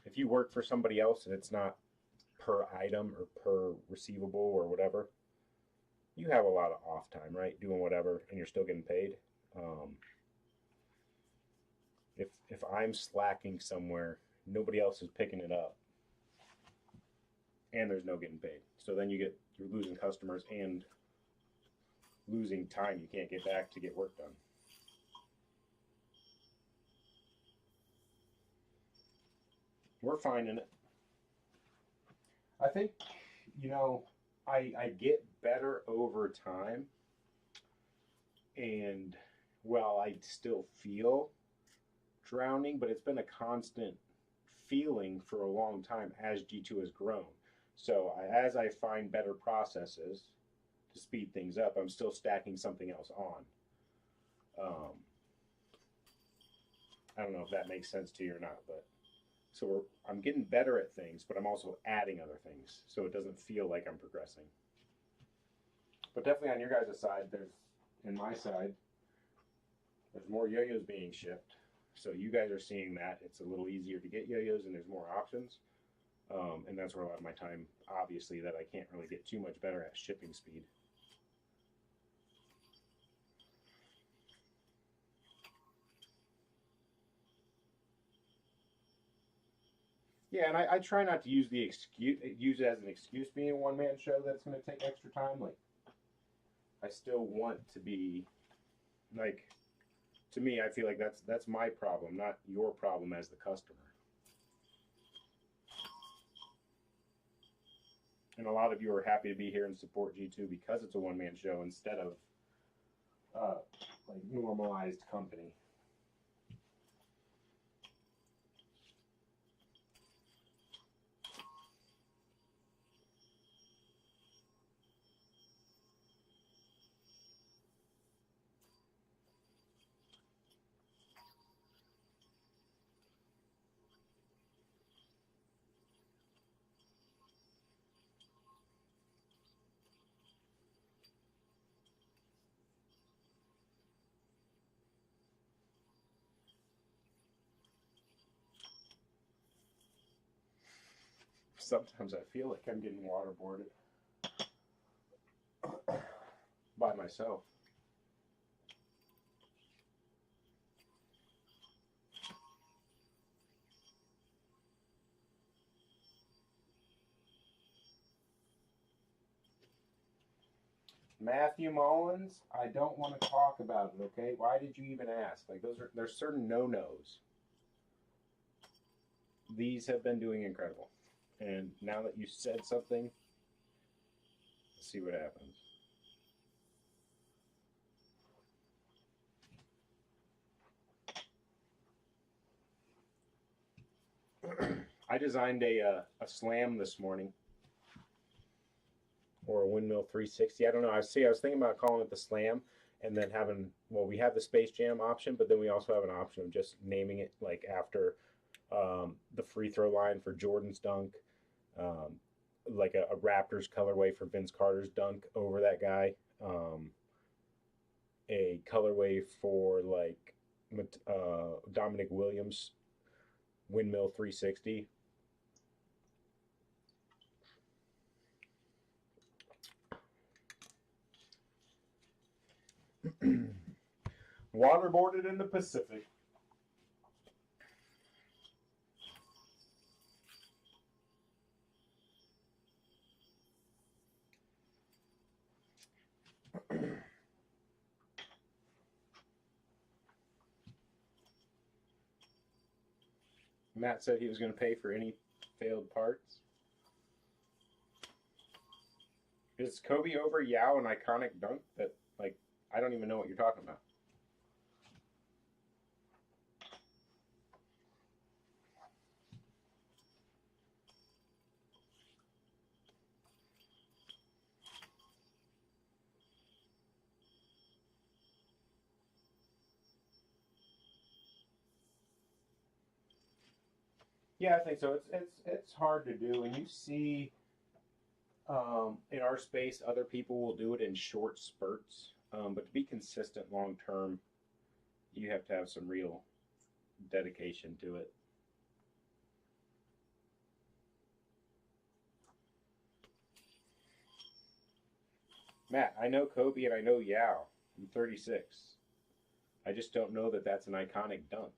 if you work for somebody else and it's not per item or per receivable or whatever, you have a lot of off time, right? Doing whatever, and you're still getting paid. If I'm slacking somewhere, nobody else is picking it up, and there's no getting paid. So then you're losing customers and losing time you can't get back to get work done. We're finding it. I think, I get better over time And while I still feel drowning, but it's been a constant feeling for a long time as G2 has grown. So as I find better processes to speed things up, I'm still stacking something else on. I don't know if that makes sense to you or not, but so I'm getting better at things, but I'm also adding other things, so it doesn't feel like I'm progressing. But definitely on your guys' side, in my side, there's more yo-yos being shipped. So you guys are seeing that. It's a little easier to get yo-yos and there's more options. And that's where a lot of my time, obviously, that I can't really get too much better at shipping speed. Yeah, and I try not to use it as an excuse being a one-man show that's going to take extra time. Like, I still want to be, like, to me, I feel like that's my problem, not your problem as the customer. And a lot of you are happy to be here and support G2 because it's a one-man show instead of like normalized company. Sometimes I feel like I'm getting waterboarded by myself. Matthew Mullins, I don't want to talk about it, okay? Why did you even ask? Like, there's certain no-nos. These have been doing incredible. And now that you said something, let's see what happens. I designed a slam this morning, or a windmill 360. I don't know. I was thinking about calling it the slam, and then we have the Space Jam option, but then we also have an option of just naming it like after the free throw line for Jordan's dunk, like a Raptors colorway for Vince Carter's dunk over that guy, a colorway for like Dominic Williams windmill 360. Waterboarded in the Pacific. Matt said he was going to pay for any failed parts. Is Kobe over Yao an iconic dunk that, like, I don't even know what you're talking about? Yeah, I think so. It's hard to do, and you see in our space, other people will do it in short spurts. But to be consistent long term, you have to have some real dedication to it. Matt, I know Kobe and I know Yao. I'm 36. I just don't know that that's an iconic dunk.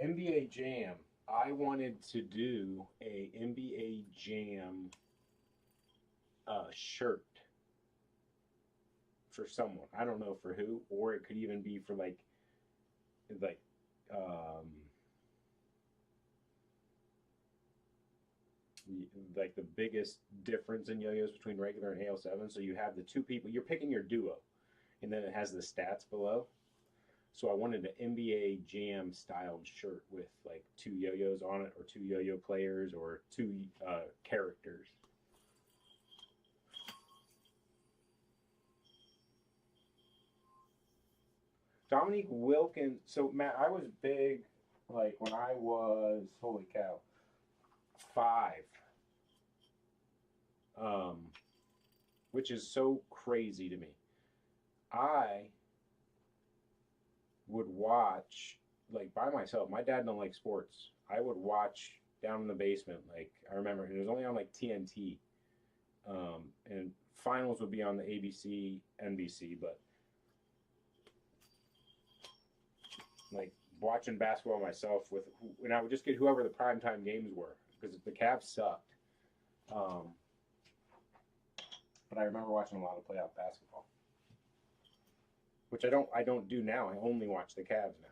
NBA Jam. I wanted to do a NBA Jam shirt for someone. I don't know for who, or it could even be for like um, like the biggest difference in yo-yos between regular and AL7. So you have the two people. You're picking your duo, and then it has the stats below. So I wanted an NBA Jam styled shirt with like two yo-yos on it, or two yo-yo players, or two characters. Dominique Wilkins. So Matt, I was big like when I was holy cow 5, um, which is so crazy to me. I would watch like by myself. My dad don't like sports. I would watch down in the basement. Like I remember it was only on like TNT, and finals would be on the ABC, NBC, but like watching basketball myself and I would just get whoever the primetime games were because the Cavs sucked. But I remember watching a lot of playoff basketball, which I don't do now. I only watch the Cavs now.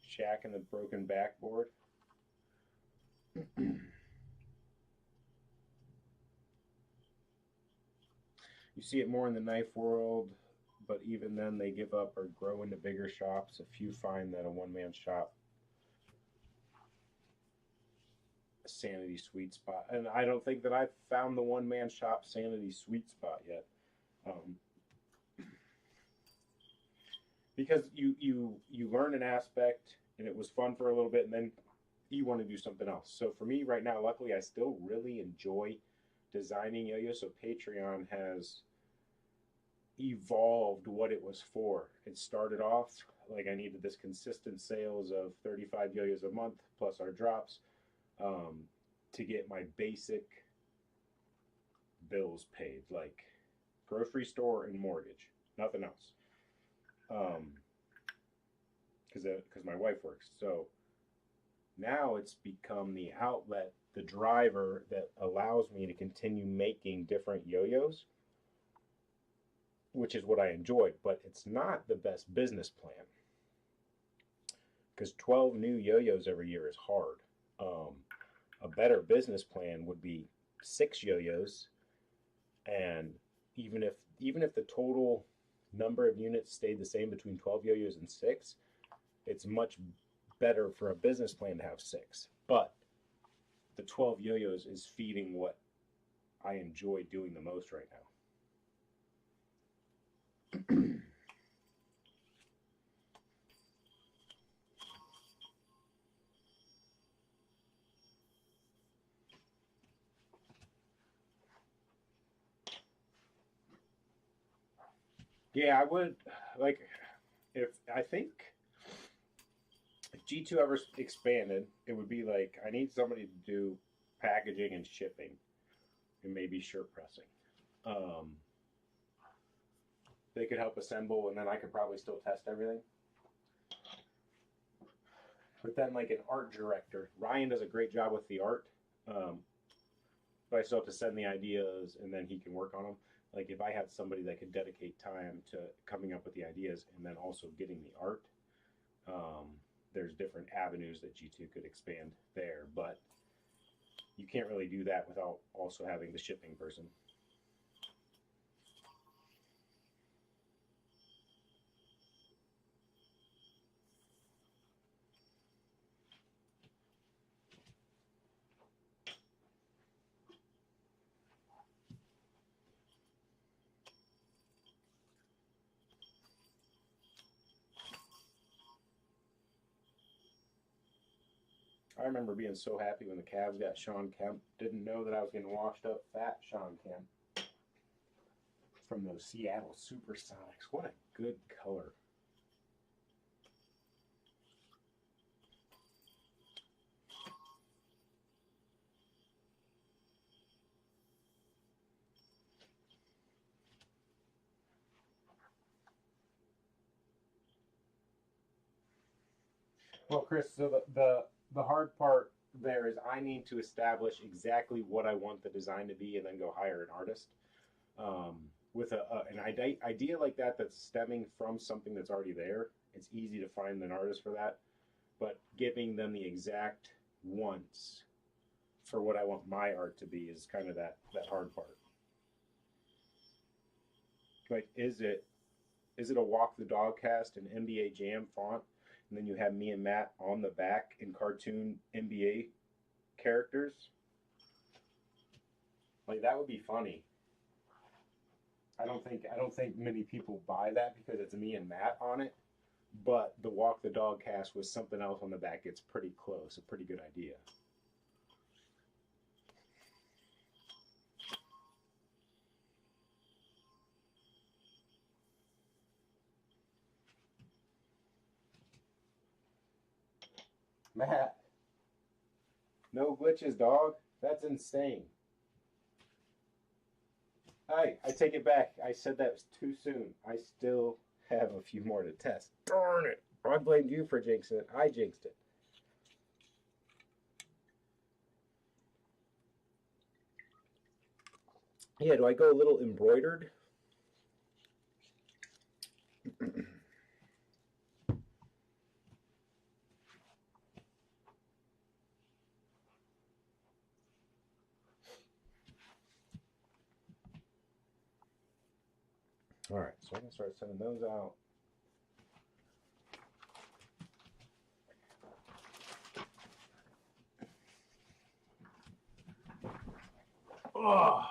Shaq and the broken backboard. You see it more in the knife world, but even then they give up or grow into bigger shops. A few find that a one-man shop a sanity sweet spot. And I don't think that I've found the one-man shop sanity sweet spot yet. Because you learn an aspect and it was fun for a little bit and then you want to do something else. So for me right now, luckily I still really enjoy designing yo-yo. So Patreon has evolved what it was for. It started off like I needed this consistent sales of 35 yo-yos a month plus our drops, to get my basic bills paid, like grocery store and mortgage, nothing else. Because my wife works. So now it's become the outlet, the driver that allows me to continue making different yo-yos, which is what I enjoy, but it's not the best business plan because 12 new yo-yos every year is hard. A better business plan would be 6 yo-yos, and even if the total number of units stayed the same between 12 yo-yos and 6, it's much better for a business plan to have 6. But the 12 yo-yos is feeding what I enjoy doing the most right now. Yeah, I would like if I think if G2 ever expanded, it would be like I need somebody to do packaging and shipping and maybe shirt pressing. Um, they could help assemble, and then I could probably still test everything. But then, like an art director, Ryan does a great job with the art, but I still have to send the ideas, and then he can work on them. Like if I had somebody that could dedicate time to coming up with the ideas and then also getting the art, there's different avenues that G2 could expand there, but you can't really do that without also having the shipping person. I remember being so happy when the Cavs got Sean Kemp. Didn't know that I was getting washed up fat Sean Kemp from those Seattle Supersonics. What a good color. Well, Chris, so the hard part there is I need to establish exactly what I want the design to be, and then go hire an artist. With an idea like that that's stemming from something that's already there, it's easy to find an artist for that. But giving them the exact wants for what I want my art to be is kind of that hard part. Like, is it a Walk the Dog cast in NBA Jam font, and then you have me and Matt on the back in cartoon NBA characters? Like, that would be funny. I don't think many people buy that because it's me and Matt on it. But the Walk the Dog cast with something else on the back, it's pretty close. A pretty good idea. Matt, no glitches, dog. That's insane. I take it back. I said that was too soon. I still have a few more to test. Darn it. I blamed you for jinxing it. I jinxed it. Yeah, do I go a little embroidered? All right, so I'm going to start sending those out. Oh,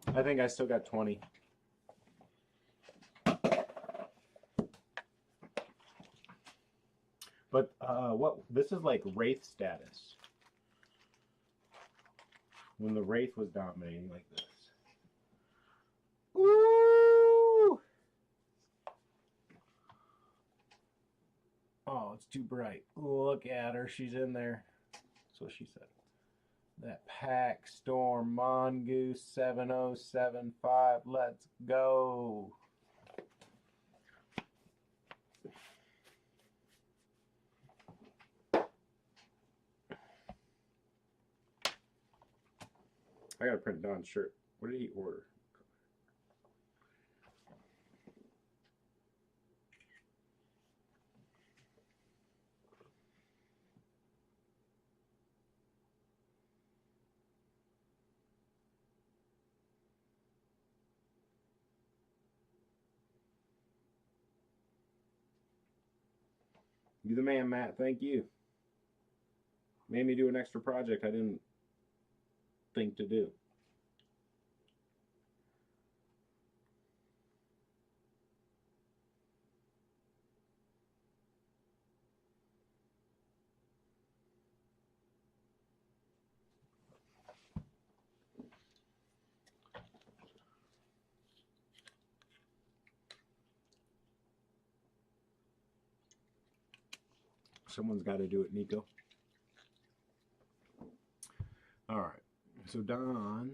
I think I still got 20. But what? This is like Wraith status. When the Wraith was dominating like this. Ooh! Oh, it's too bright. Look at her. She's in there. That's what she said. That Pack Storm Mongoose 7075. Let's go. I gotta print Don's shirt. What did he order? You the man, Matt. Thank you. Made me do an extra project I didn't think to do. Someone's got to do it, Nico. All right. So Don,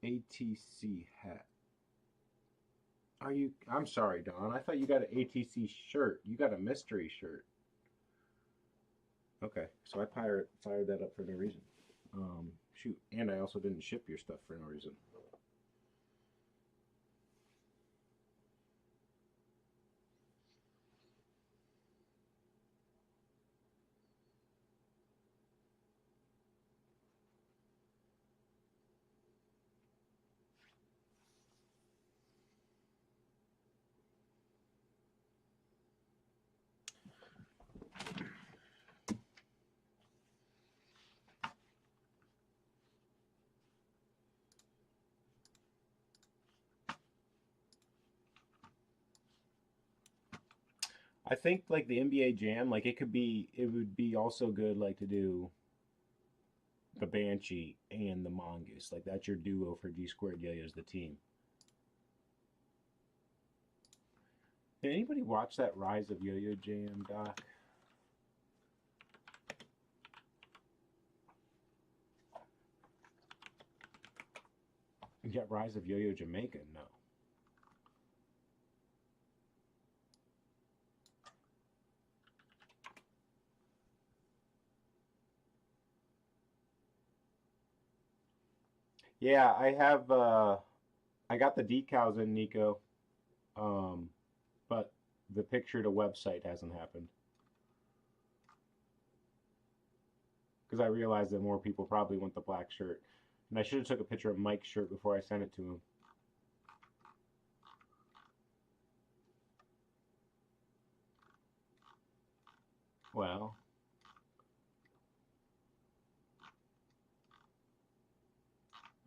ATC hat. Are you? I'm sorry, Don. I thought you got an ATC shirt. You got a mystery shirt. Okay, so I fired that up for no reason. Shoot, and I also didn't ship your stuff for no reason. I think like the NBA Jam, like it would be also good like to do the Banshee and the Mongoose. Like that's your duo for G Squared Yo as the team. Did anybody watch that Rise of Yo-Yo Jam doc? You got Rise of Yo-Yo Jamaica? No. Yeah, I have. I got the decals in, Nico. But the picture to website hasn't happened. Because I realized that more people probably want the black shirt. And I should have took a picture of Mike's shirt before I sent it to him. Well.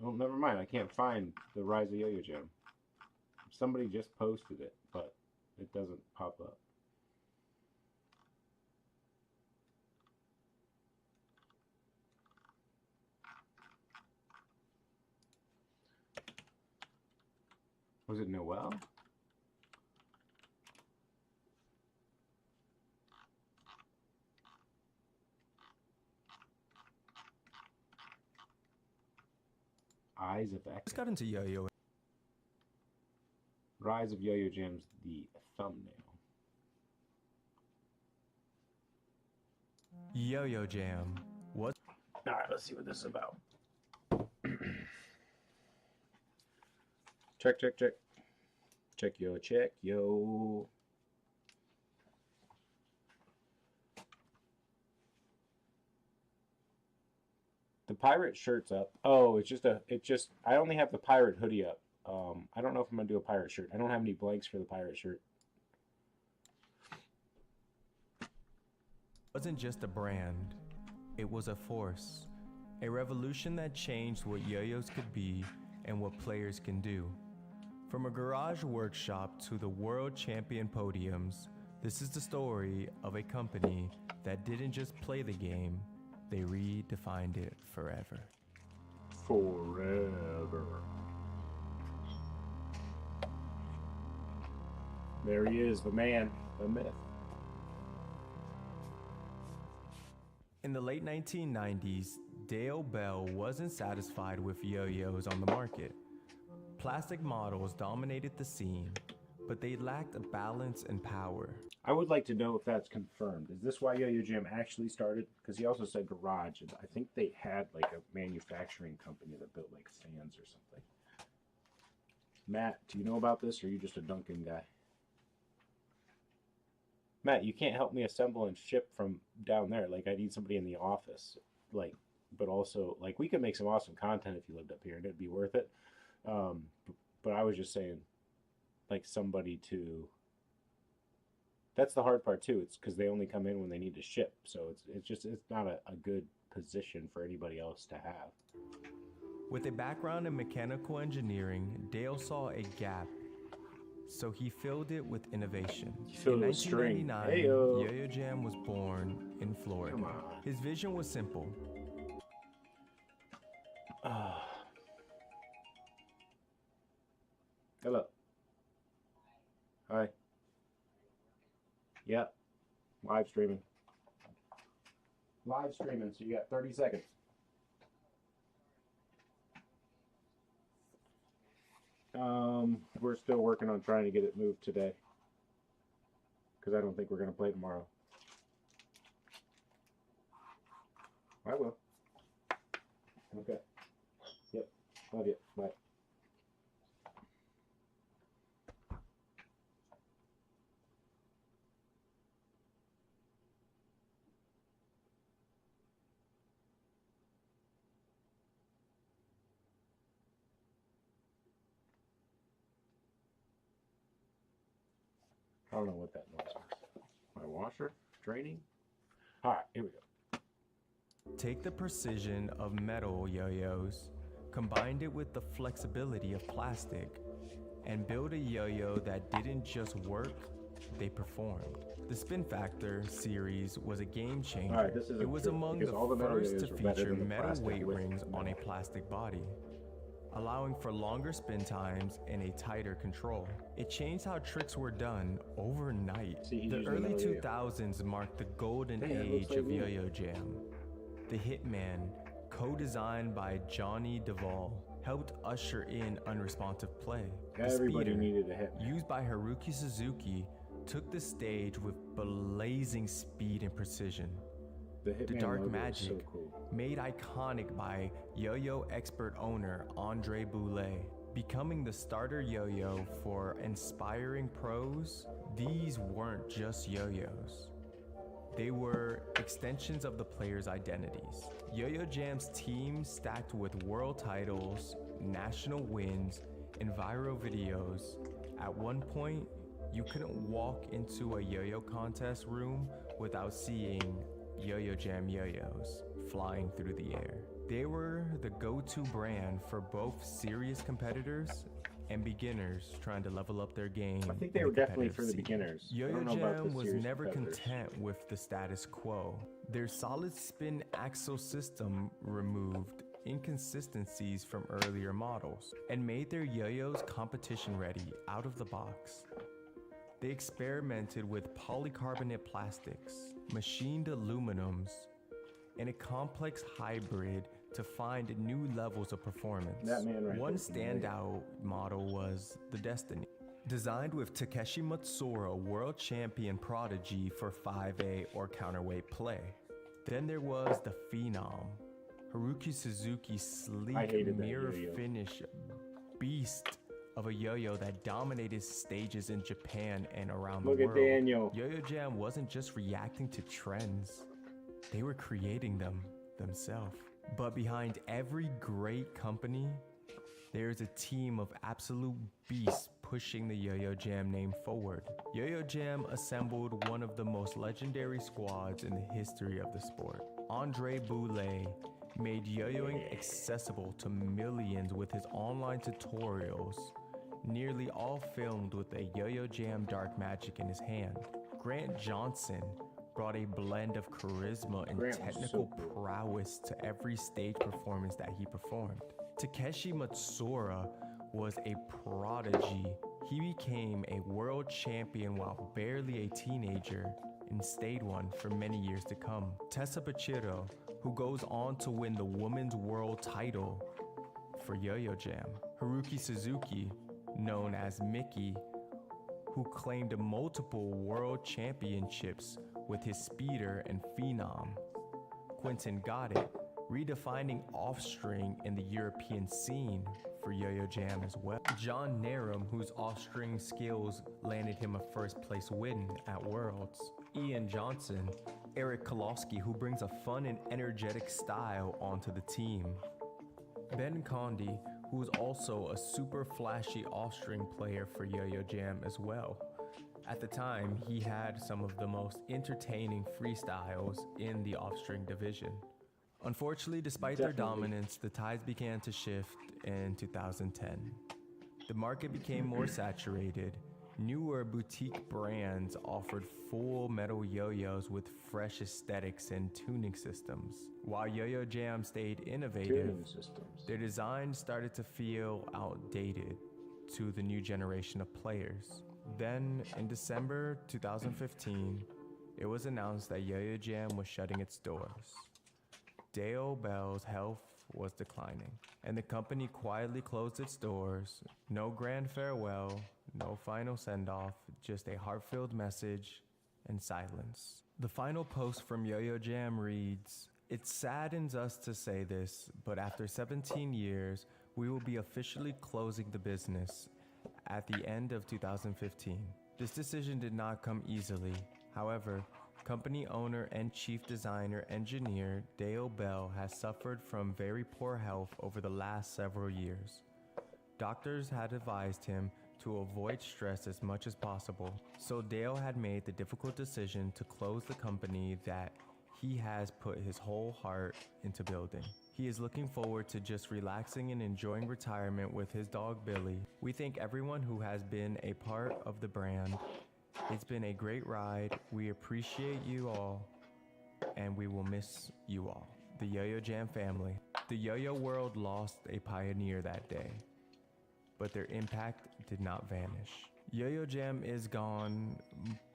Oh, never mind. I can't find the Rise of Yo-Yo Jam. Somebody just posted it, but it doesn't pop up. Was it Noel? Eyes of X. Just got into yo-yo. Rise of Yo-Yo Jam's the thumbnail. Yo-Yo Jam. What? All right, let's see what this is about. Check, check, check. Check, yo, check, yo. The pirate shirt's up. Oh, it's just I only have the pirate hoodie up. I don't know if I'm gonna do a pirate shirt. I don't have any blanks for the pirate shirt. Wasn't just a brand, it was a force. A revolution that changed what yo-yos could be and what players can do. From a garage workshop to the world champion podiums, this is the story of a company that didn't just play the game, they redefined it forever. Forever. There he is, the man, the myth. In the late 1990s, Dale Bell wasn't satisfied with yo-yos on the market. Plastic models dominated the scene, but they lacked a balance and power. I would like to know if that's confirmed. Is this why Yo-Yo Jam actually started? Because he also said garage, and I think they had like a manufacturing company that built like fans or something. Matt, do you know about this, or are you just a Duncan guy? Matt, you can't help me assemble and ship from down there. Like, I need somebody in the office. Like, but also, like, we could make some awesome content if you lived up here, and it'd be worth it. But I was just saying, like, somebody to... That's the hard part, too. It's because they only come in when they need to ship. So it's not a good position for anybody else to have. With a background in mechanical engineering, Dale saw a gap, so he filled it with innovation. In 1999, Yo-Yo Jam was born in Florida. His vision was simple. Hello. Hi. Yeah. Live streaming. Live streaming, so you got 30 seconds. We're still working on trying to get it moved today. Because I don't think we're going to play tomorrow. I will. Okay. Yep. Love you. Bye. I don't know what that noise is. My washer? Draining? Alright, here we go. Take the precision of metal yo-yos, combined it with the flexibility of plastic, and build a yo-yo that didn't just work, they performed. The Spin Factor series was a game changer. Alright, this is it was among the first to feature metal weight with rings on a plastic body, allowing for longer spin times and a tighter control. It changed how tricks were done overnight. The early 2000s marked the golden age of Yo-Yo Jam. The Hitman, co-designed by Johnny Duvall, helped usher in unresponsive play. Everybody needed a Hitman. Used by Haruki Suzuki, took the stage with blazing speed and precision. The the Hitman dark logo is magic, so cool. made iconic by yo-yo expert owner Andre Boulay. Becoming the starter yo-yo for inspiring pros, these weren't just yo-yos. They were extensions of the players' identities. Yo-Yo Jam's team stacked with world titles, national wins, and viral videos. At one point, you couldn't walk into a yo-yo contest room without seeing Yo-Yo Jam yo-yos flying through the air. They were the go-to brand for both serious competitors and beginners trying to level up their game. I think they in were the definitely competitive for the scene. beginners. I Yo-Yo don't know about the Jam was serious never competitors. content with the status quo. Their solid spin axle system removed inconsistencies from earlier models and made their yo-yos competition ready out of the box. They experimented with polycarbonate plastics, machined aluminums, and a complex hybrid to find new levels of performance. That man right One there can win. standout model was the Destiny. Designed with Takeshi Matsuura, world champion prodigy for 5A or counterweight play. Then there was the Phenom, Haruki Suzuki's sleek hated that mirror yo-yo. finish beast of a yo-yo that dominated stages in Japan and around Look the at world. Daniel. Yo-Yo Jam wasn't just reacting to trends, they were creating them themselves. But behind every great company, there's a team of absolute beasts pushing the Yo-Yo Jam name forward. Yo-Yo Jam assembled one of the most legendary squads in the history of the sport. Andre Boulay made yo-yoing accessible to millions with his online tutorials, nearly all filmed with a Yo-Yo Jam dark magic in his hand. Grant Johnson brought a blend of charisma and Grant was technical so cool. prowess to every stage performance that he performed. Takeshi Matsuura was a prodigy. He became a world champion while barely a teenager and stayed one for many years to come. Tessa Pachiro, who goes on to win the women's world title for Yo-Yo Jam. Haruki Suzuki, known as Mickey, who claimed multiple world championships with his speeder and phenom. Quentin Goddard, redefining off-string in the European scene for Yo-Yo Jam as well. John Narum, whose off-string skills landed him a first-place win at Worlds. Ian Johnson, Eric Kolosky, who brings a fun and energetic style onto the team. Ben Condi, who is also a super flashy off-string player for Yo-Yo Jam as well. At the time, he had some of the most entertaining freestyles in the off-string division. Unfortunately, despite their dominance, the tides began to shift in 2010. The market became more saturated. Newer boutique brands offered full metal yo-yos with fresh aesthetics and tuning systems. While Yo-Yo Jam stayed innovative, Tuning systems. their design started to feel outdated to the new generation of players. Then, in December 2015, it was announced that Yo-Yo Jam was shutting its doors. Dale Bell's health was declining, and the company quietly closed its doors. No grand farewell, no final send-off, just a heart-filled message and silence. The final post from Yo-Yo Jam reads, "It saddens us to say this, but after 17 years, we will be officially closing the business at the end of 2015. This decision did not come easily. However, company owner and chief designer engineer Dale Bell has suffered from very poor health over the last several years. Doctors had advised him to avoid stress as much as possible, so Dale had made the difficult decision to close the company that he has put his whole heart into building. He is looking forward to just relaxing and enjoying retirement with his dog Billy. We thank everyone who has been a part of the brand. It's been a great ride. We appreciate you all, and we will miss you all. The Yo-Yo Jam family." The yo-yo world lost a pioneer that day, but their impact did not vanish. Yo-Yo Jam is gone,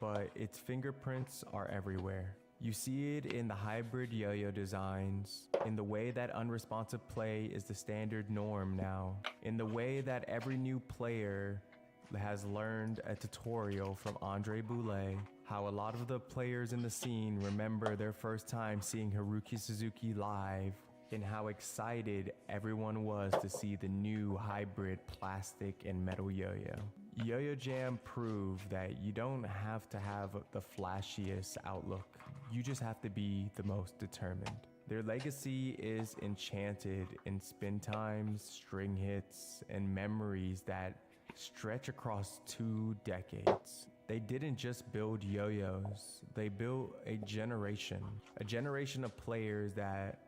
but its fingerprints are everywhere. You see it in the hybrid yo-yo designs, in the way that unresponsive play is the standard norm now, in the way that every new player has learned a tutorial from Andre Boulay how a lot of the players in the scene remember their first time seeing Haruki Suzuki live and how excited everyone was to see the new hybrid plastic and metal yo-yo. Yo-Yo Jam proved that you don't have to have the flashiest outlook, you just have to be the most determined. Their legacy is enchanted in spin times, string hits, and memories that stretch across 2 decades. They didn't just build yo-yos, they built a generation of players that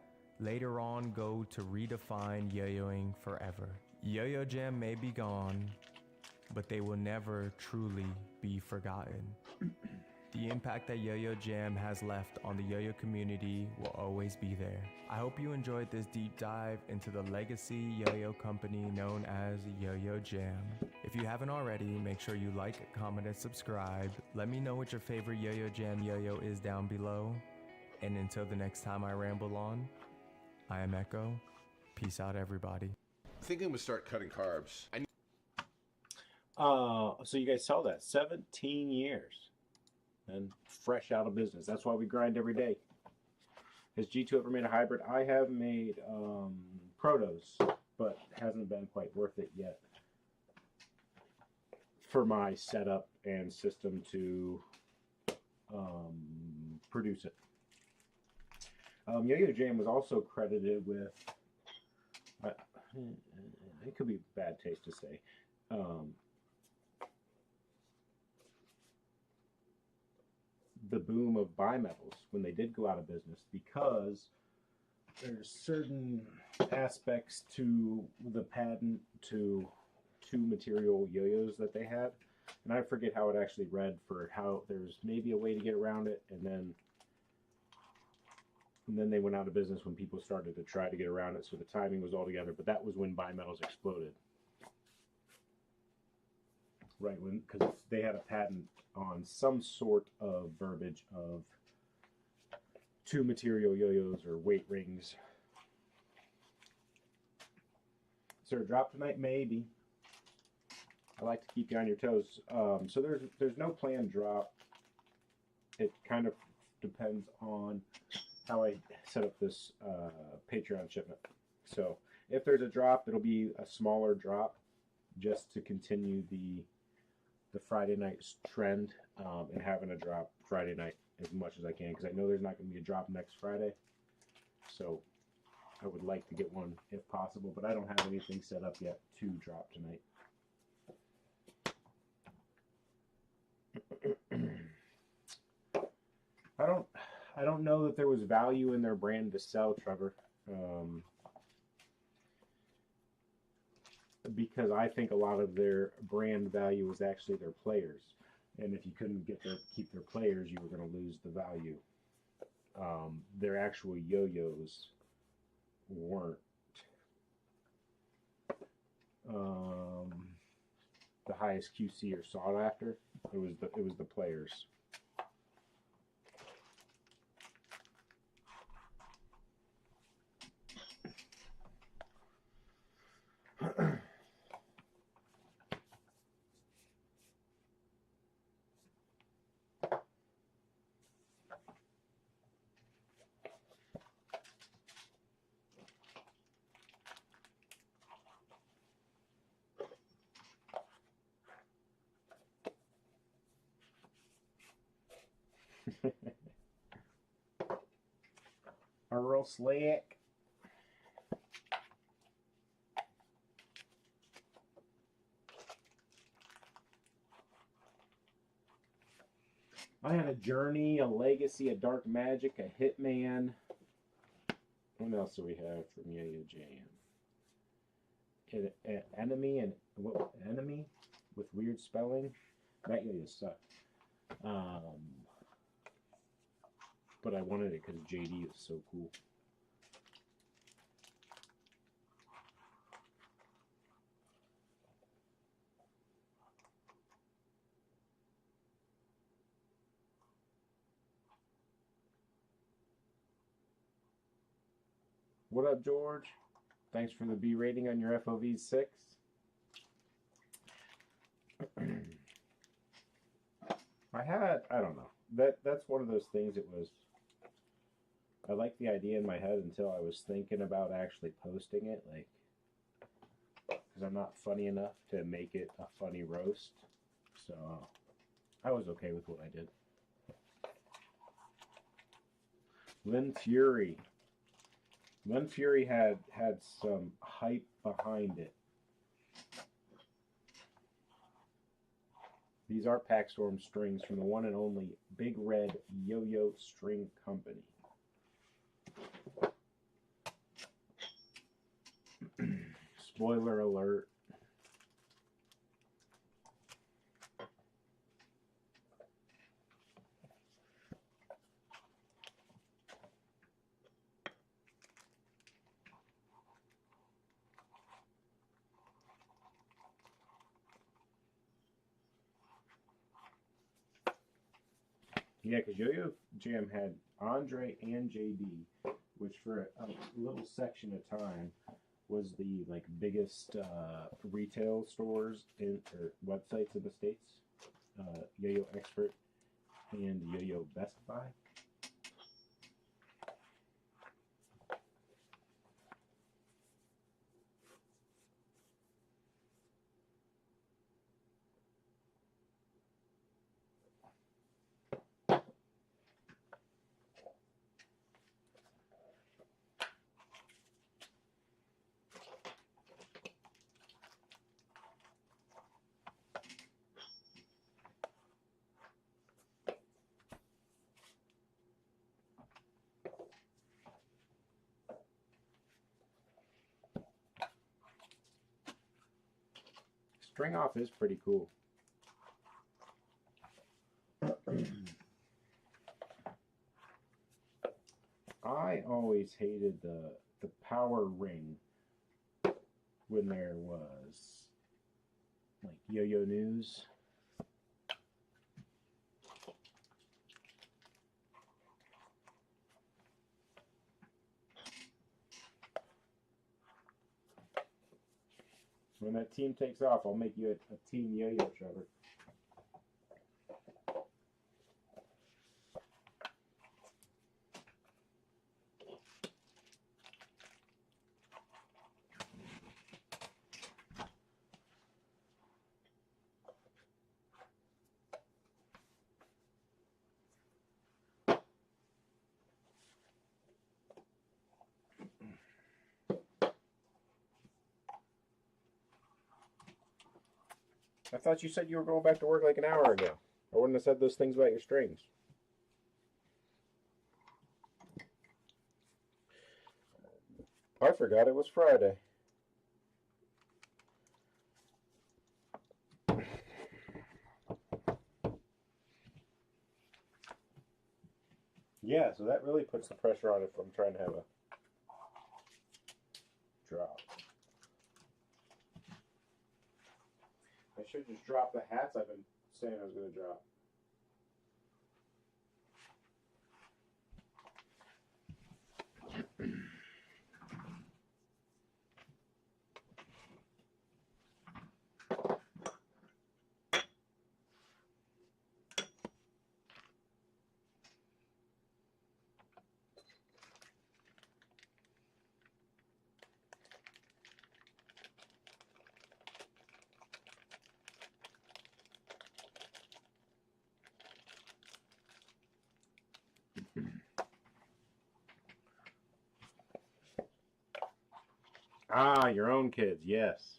later on go to redefine yo-yoing forever. Yo-Yo Jam may be gone, but they will never truly be forgotten. The impact that Yo-Yo Jam has left on the yo-yo community will always be there. I hope you enjoyed this deep dive into the legacy yo-yo company known as Yo-Yo Jam. If you haven't already, make sure you like, comment, and subscribe. Let me know what your favorite Yo-Yo Jam yo-yo is down below. And until the next time I ramble on, I am Echo. Peace out, everybody. I think I'm gonna start cutting carbs. So you guys saw that 17 years and fresh out of business. That's why we grind every day. Has G2 ever made a hybrid? I have made protos, but hasn't been quite worth it yet for my setup and system to produce it. Yo-Yo Jam was also credited with, it could be bad taste to say, the boom of bimetals when they did go out of business, because there's certain aspects to the patent to two material yo-yos that they had, and I forget how it actually read for how there's maybe a way to get around it, and then they went out of business when people started to try to get around it, so the timing was all together. But that was when bimetals exploded, right when, because they had a patent on some sort of verbiage of two material yo-yos or weight rings. Is there a drop tonight? Maybe. I like to keep you on your toes. So there's no planned drop. It kind of depends on how I set up this Patreon shipment. So if there's a drop, it'll be a smaller drop just to continue the Friday night trend, and having a drop Friday night as much as I can, because I know there's not going to be a drop next Friday. So I would like to get one if possible, but I don't have anything set up yet to drop tonight. I don't know that there was value in their brand to sell, Trevor, because I think a lot of their brand value was actually their players, and if you couldn't keep their players, you were going to lose the value. Their actual yo-yos weren't the highest QC or sought after. It was the players. Are real slick. I had a journey, a legacy, a dark magic, a hitman. What else do we have from Yo-Yo Jam? An enemy and what enemy with weird spelling? That yo-yo sucked. But I wanted it because JD is so cool. What up, George? Thanks for the B rating on your FOV 6. I don't know. That's one of those things. I liked the idea in my head until I was thinking about actually posting it, like, because I'm not funny enough to make it a funny roast. So I was okay with what I did. Lynn Fury. Lynn Fury had some hype behind it. These are Pack Storm strings from the one and only Big Red Yo-Yo String Company. Spoiler alert. Yeah, because Yo-Yo Jam had Andre and JD, which for a little section of time was the biggest retail stores or websites in the States. Yo-Yo Expert and Yo-Yo Best Buy. String off is pretty cool. I always hated the power ring when there was like Yo-Yo News. When that team takes off, I'll make you a team Yo-Yo, Trevor. I thought you said you were going back to work like an hour ago. I wouldn't have said those things about your strings. I forgot it was Friday. Yeah, so that really puts the pressure on if I'm trying to have a drop. I should just drop the hats I've been saying I was going to drop. Ah, your own kids, yes.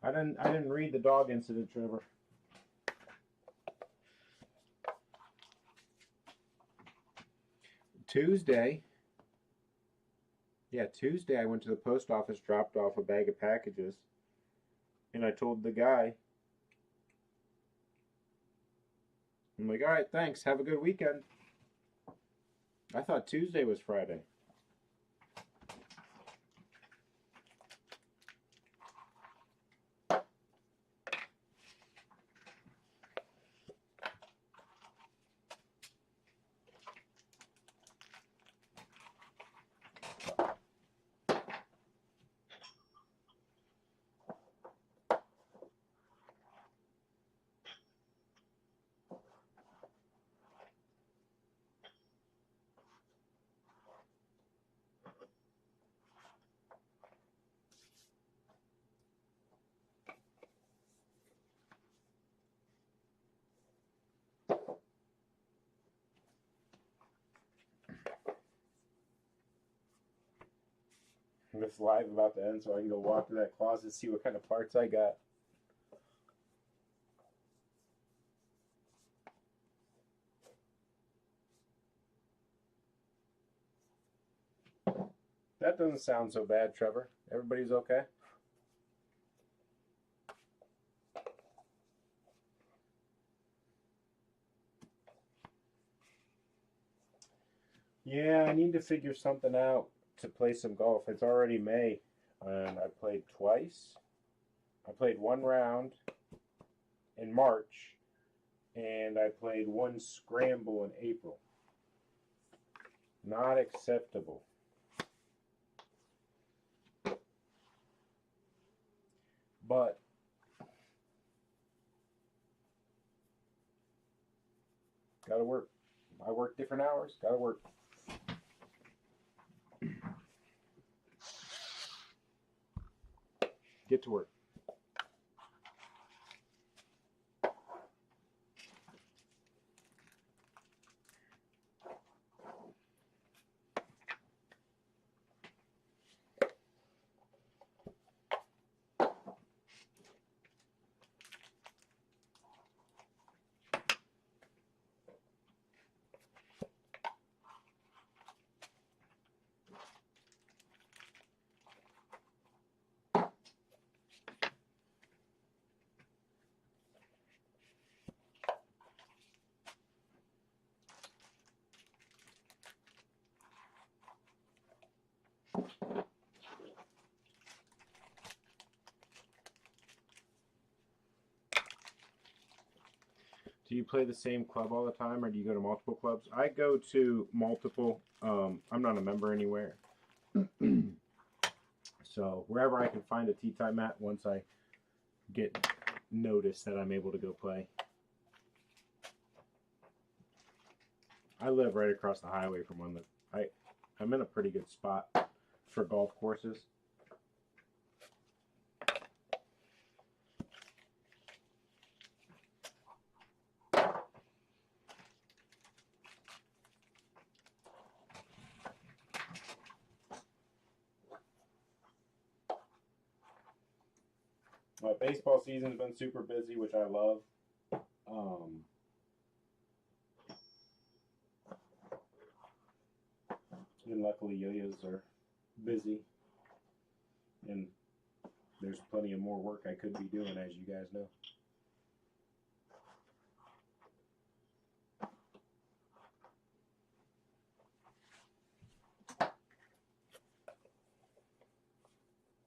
I didn't read the dog incident, Trevor. Tuesday I went to the post office, dropped off a bag of packages, and I told the guy, I'm like, all right, thanks, have a good weekend. I thought Tuesday was Friday. this live about to end so I can go walk to that closet and see what kind of parts I got. That doesn't sound so bad, Trevor. Everybody's okay? Yeah, I need to figure something out to play some golf. It's already May, and I played twice. I played one round in March, and I played one scramble in April. Not acceptable. But gotta work. I work different hours. Gotta work. Get to work. Do you play the same club all the time, or do you go to multiple clubs? I go to multiple. I'm not a member anywhere. So wherever I can find a tee time mat, once I get notice that I'm able to go play. I live right across the highway from one that I'm in a pretty good spot for golf courses. Baseball season's been super busy, which I love. And luckily yo-yos are busy. And there's plenty of more work I could be doing, as you guys know.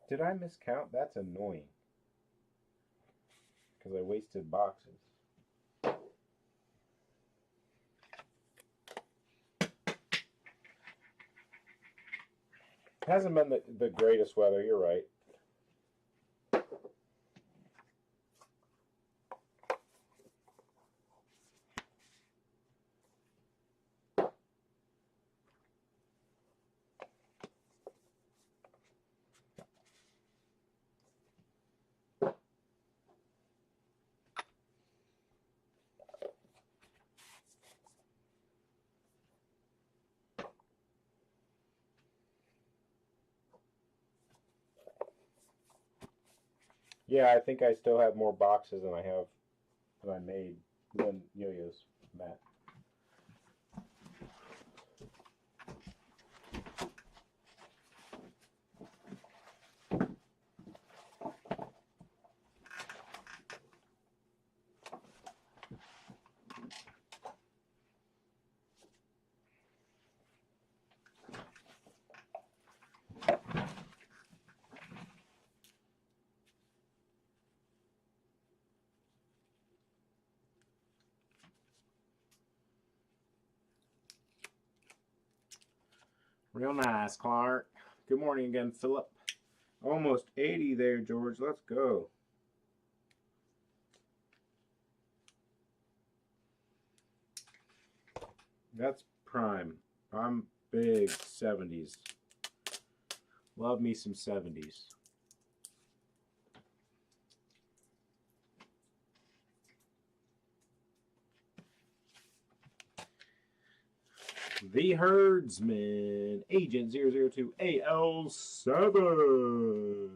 Did I miscount? That's annoying. Because I wasted boxes. Hasn't been the greatest weather, you're right. Yeah, I think I still have more boxes than I made than yo-yos, Matt. Real nice, Clark. Good morning again, Philip. Almost 80 there, George. Let's go. That's prime. I'm big 70s. Love me some 70s. The Herdsman, Agent 002 AL7.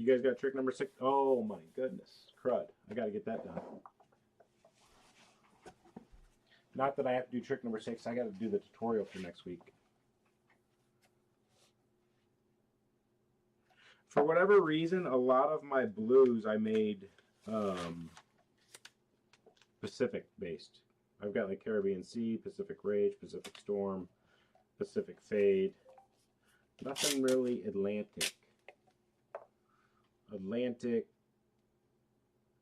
You guys got trick number 6? Oh my goodness. Crud. I got to get that done. Not that I have to do trick number 6. I got to do the tutorial for next week. For whatever reason, a lot of my blues I made Pacific based. I've got like Caribbean Sea, Pacific Rage, Pacific Storm, Pacific Fade. Nothing really Atlantic. Atlantic,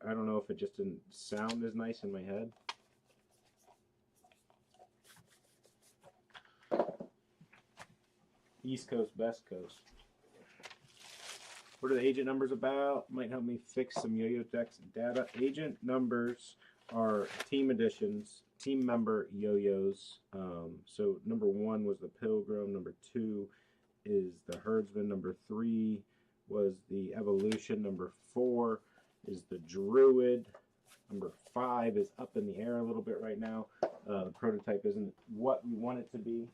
I don't know if it just didn't sound as nice in my head. East Coast, West Coast. What are the agent numbers about? Might help me fix some yo-yo decks data. Agent numbers are team editions, team member yo-yos. So number 1 was the Pilgrim. Number 2 is the Herdsman. Number 3 was the Evolution. Number 4 is the Druid. Number 5 is up in the air a little bit right now. The prototype isn't what we want it to be.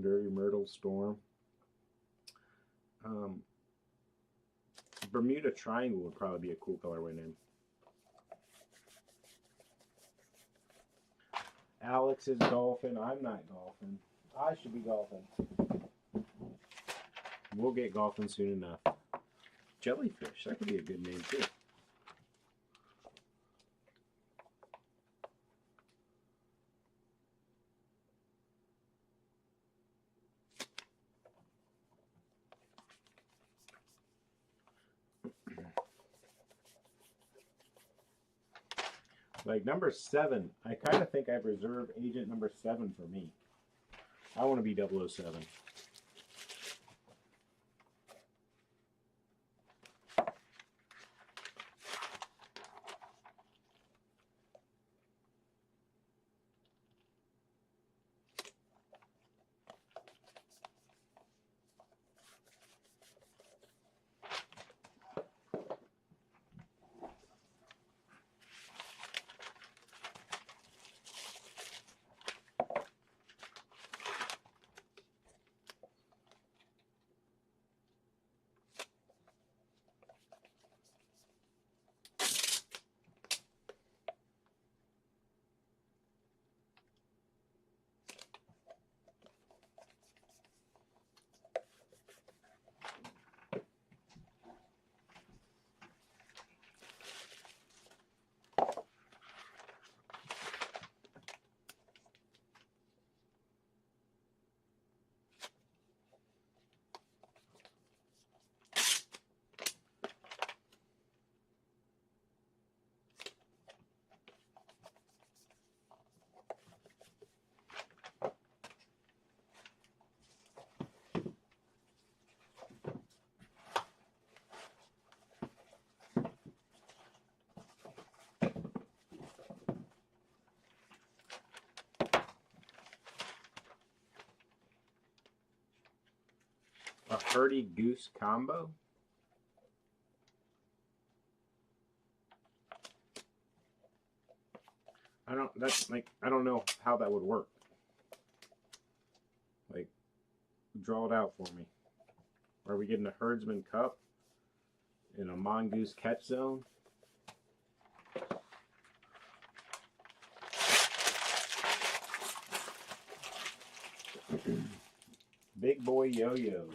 Dirty Myrtle Storm. Bermuda Triangle would probably be a cool colorway name. Alex is golfing. I'm not golfing. I should be golfing. We'll get golfing soon enough. Jellyfish. That could be a good name too. Like number 7, I kind of think I've reserved agent number 7 for me. I want to be 007. A Hurdy Goose combo? I don't know how that would work. Like, draw it out for me. Are we getting a Herdsman Cup in a Mongoose Catch Zone? Big boy yo-yos.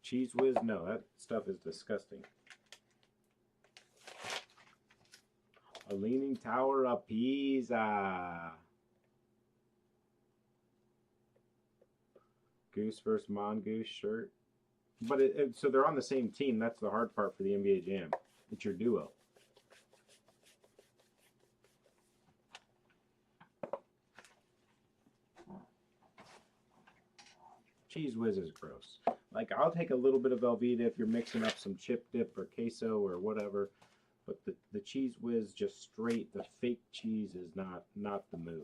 Cheese Whiz? No, that stuff is disgusting. A Leaning Tower of Pisa. Goose versus Mongoose shirt. But so they're on the same team. That's the hard part for the NBA Jam. It's your duo. Cheese Whiz is gross. Like, I'll take a little bit of Velveeta if you're mixing up some chip dip or queso or whatever. But the Cheese Whiz, just straight, the fake cheese is not the move.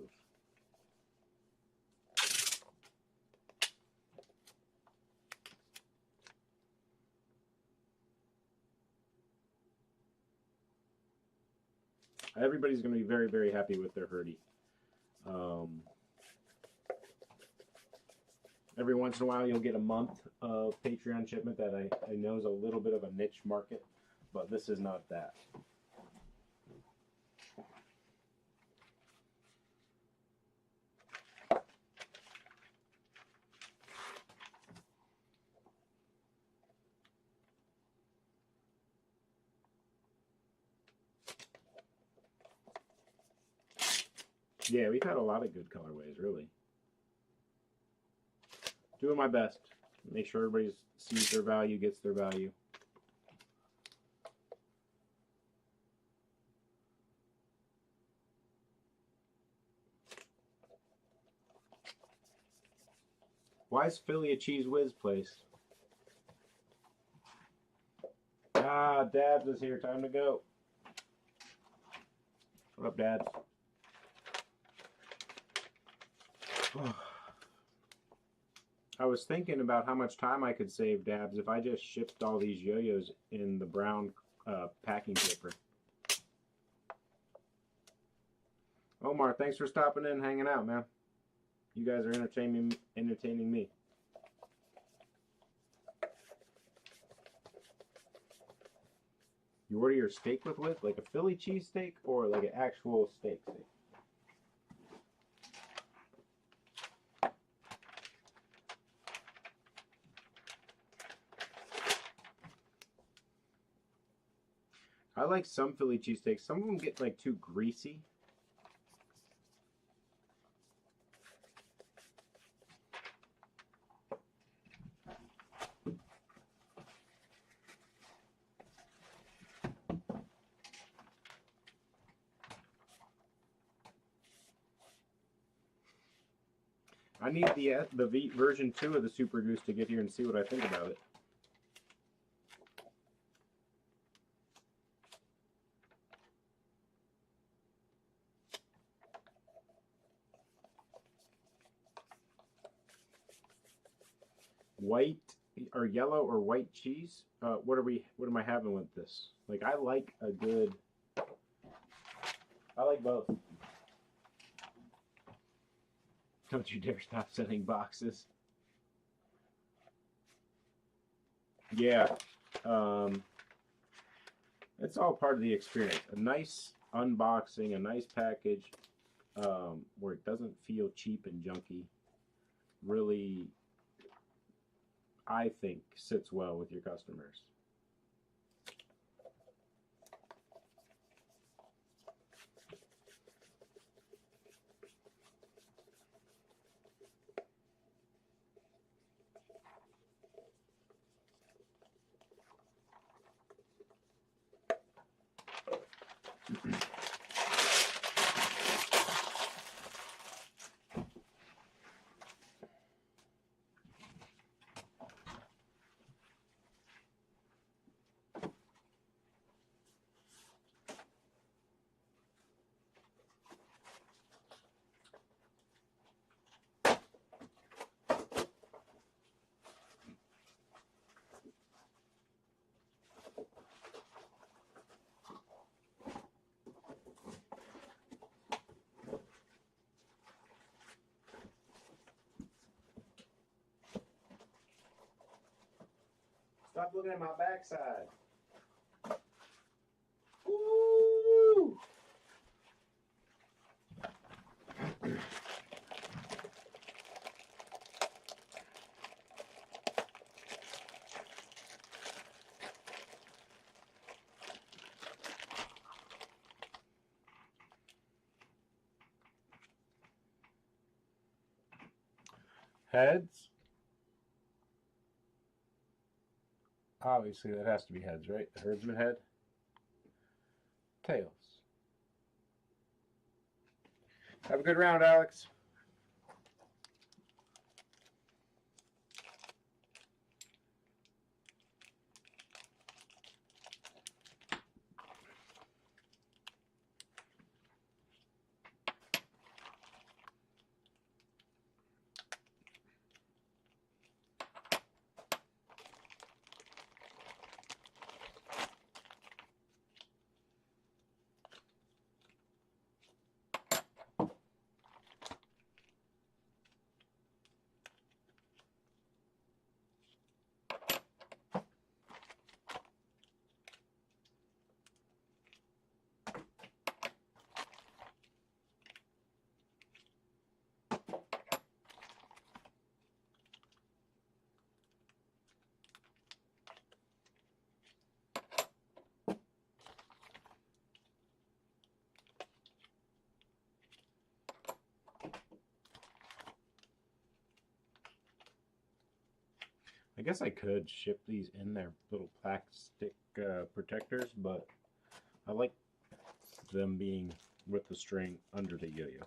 Everybody's going to be very, very happy with their Hurdy. Every once in a while, you'll get a month of Patreon shipment that I know is a little bit of a niche market, but this is not that. Yeah, we've had a lot of good colorways, really. Doing my best. Make sure everybody sees their value, gets their value. Why is Philly a Cheese Whiz place? Ah, Dabs is here. Time to go. What up, Dabs? I was thinking about how much time I could save, Dabs, if I just shipped all these yo-yos in the brown packing paper. Omar, thanks for stopping in, hanging out, man. You guys are entertaining me. You order your steak with like a Philly cheesesteak or like an actual steak? I like some Philly cheesesteaks. Some of them get like too greasy. I need the version 2 of the Super Goose to get here and see what I think about it. White or yellow or white cheese? What am I having with this? Like, I like both. Don't you dare stop sending boxes. Yeah. It's all part of the experience. A nice unboxing, a nice package, where it doesn't feel cheap and junky, really, I think, sits well with your customers. Stop looking at my backside. Woo! Heads. Obviously, that has to be heads, right? The herdsman head. Tails. Have a good round, Alex. I guess I could ship these in their little plastic protectors, but I like them being with the string under the yo-yo.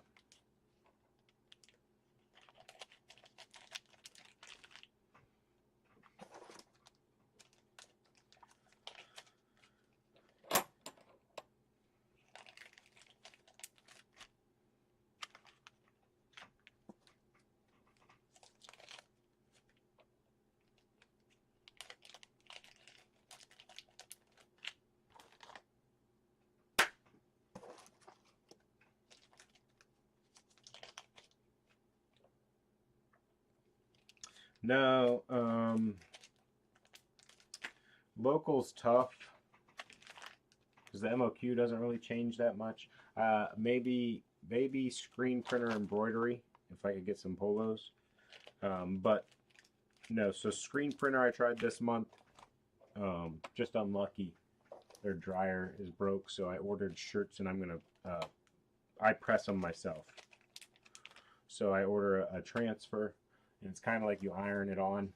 No, local's tough because the MOQ doesn't really change that much. Maybe screen printer embroidery if I could get some polos. But no, so screen printer I tried this month. Just unlucky. Their dryer is broke, so I ordered shirts and I'm gonna I press them myself. So I order a transfer. And it's kind of like you iron it on.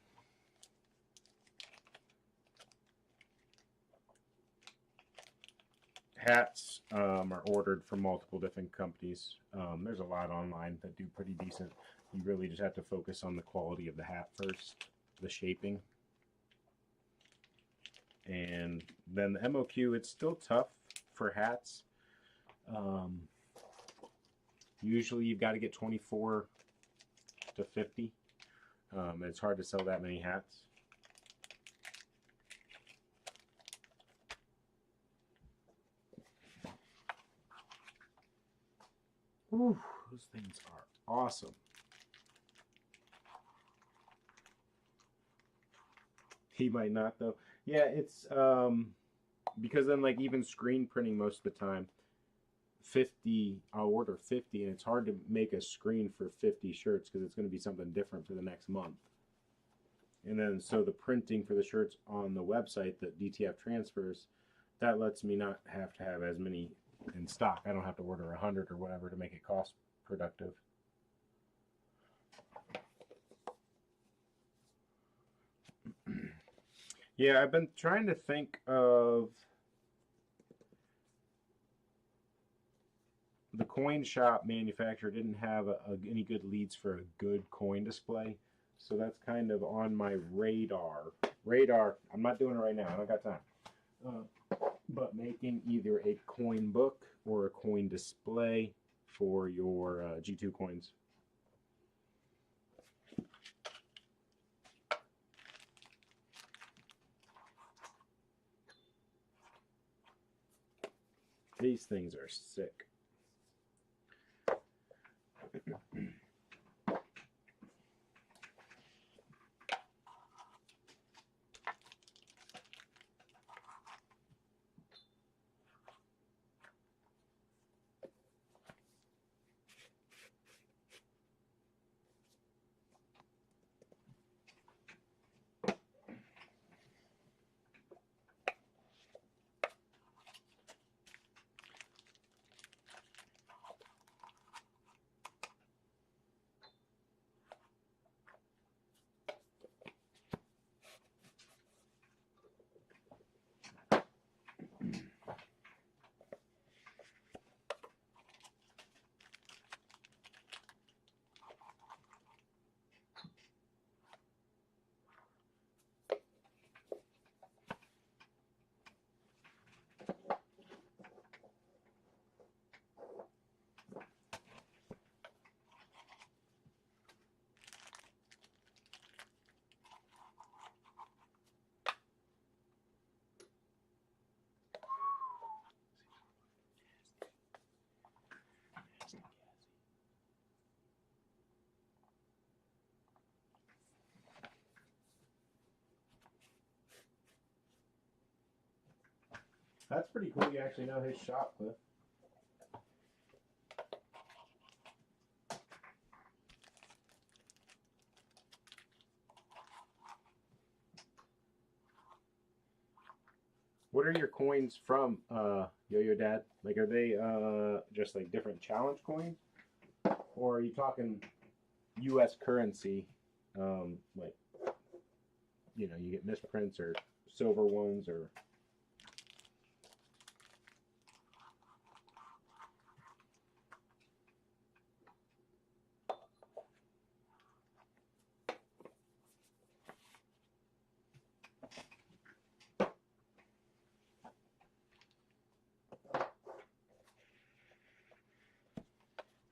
Hats are ordered from multiple different companies. There's a lot online that do pretty decent. You really just have to focus on the quality of the hat first, the shaping. And then the MOQ, it's still tough for hats. Usually you've got to get 24 to 50. It's hard to sell that many hats. Whew, those things are awesome. He might not though. Yeah, it's because then like even screen printing most of the time, 50, I'll order 50 and it's hard to make a screen for 50 shirts because it's going to be something different for the next month. And then so the printing for the shirts on the website that DTF transfers, that lets me not have to have as many in stock. I don't have to order 100 or whatever to make it cost productive. Yeah, I've been trying to think of the coin shop manufacturer didn't have any good leads for a good coin display. So that's kind of on my radar. I'm not doing it right now. I don't got time. But making either a coin book or a coin display for your G2 coins. These things are sick. That's pretty cool. You actually know his shop, Cliff. What are your coins from, Yo-Yo Dad? Like, are they just like different challenge coins, or are you talking U.S. currency? Like, you know, you get misprints or silver ones, or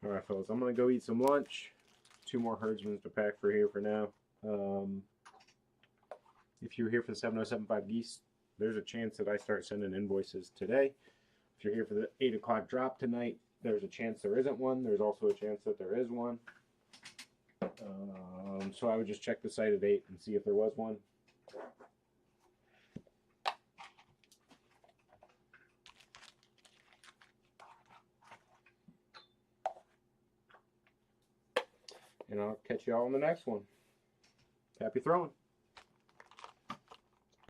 all right, fellas. I'm gonna go eat some lunch. 2 more herdsmans to pack for here for now. If you're here for the 7075 geese, there's a chance that I start sending invoices today. If you're here for the 8 o'clock drop tonight, there's a chance there isn't one. There's also a chance that there is one. So I would just check the site at 8 and see if there was one. And I'll catch you all in the next one. Happy throwing.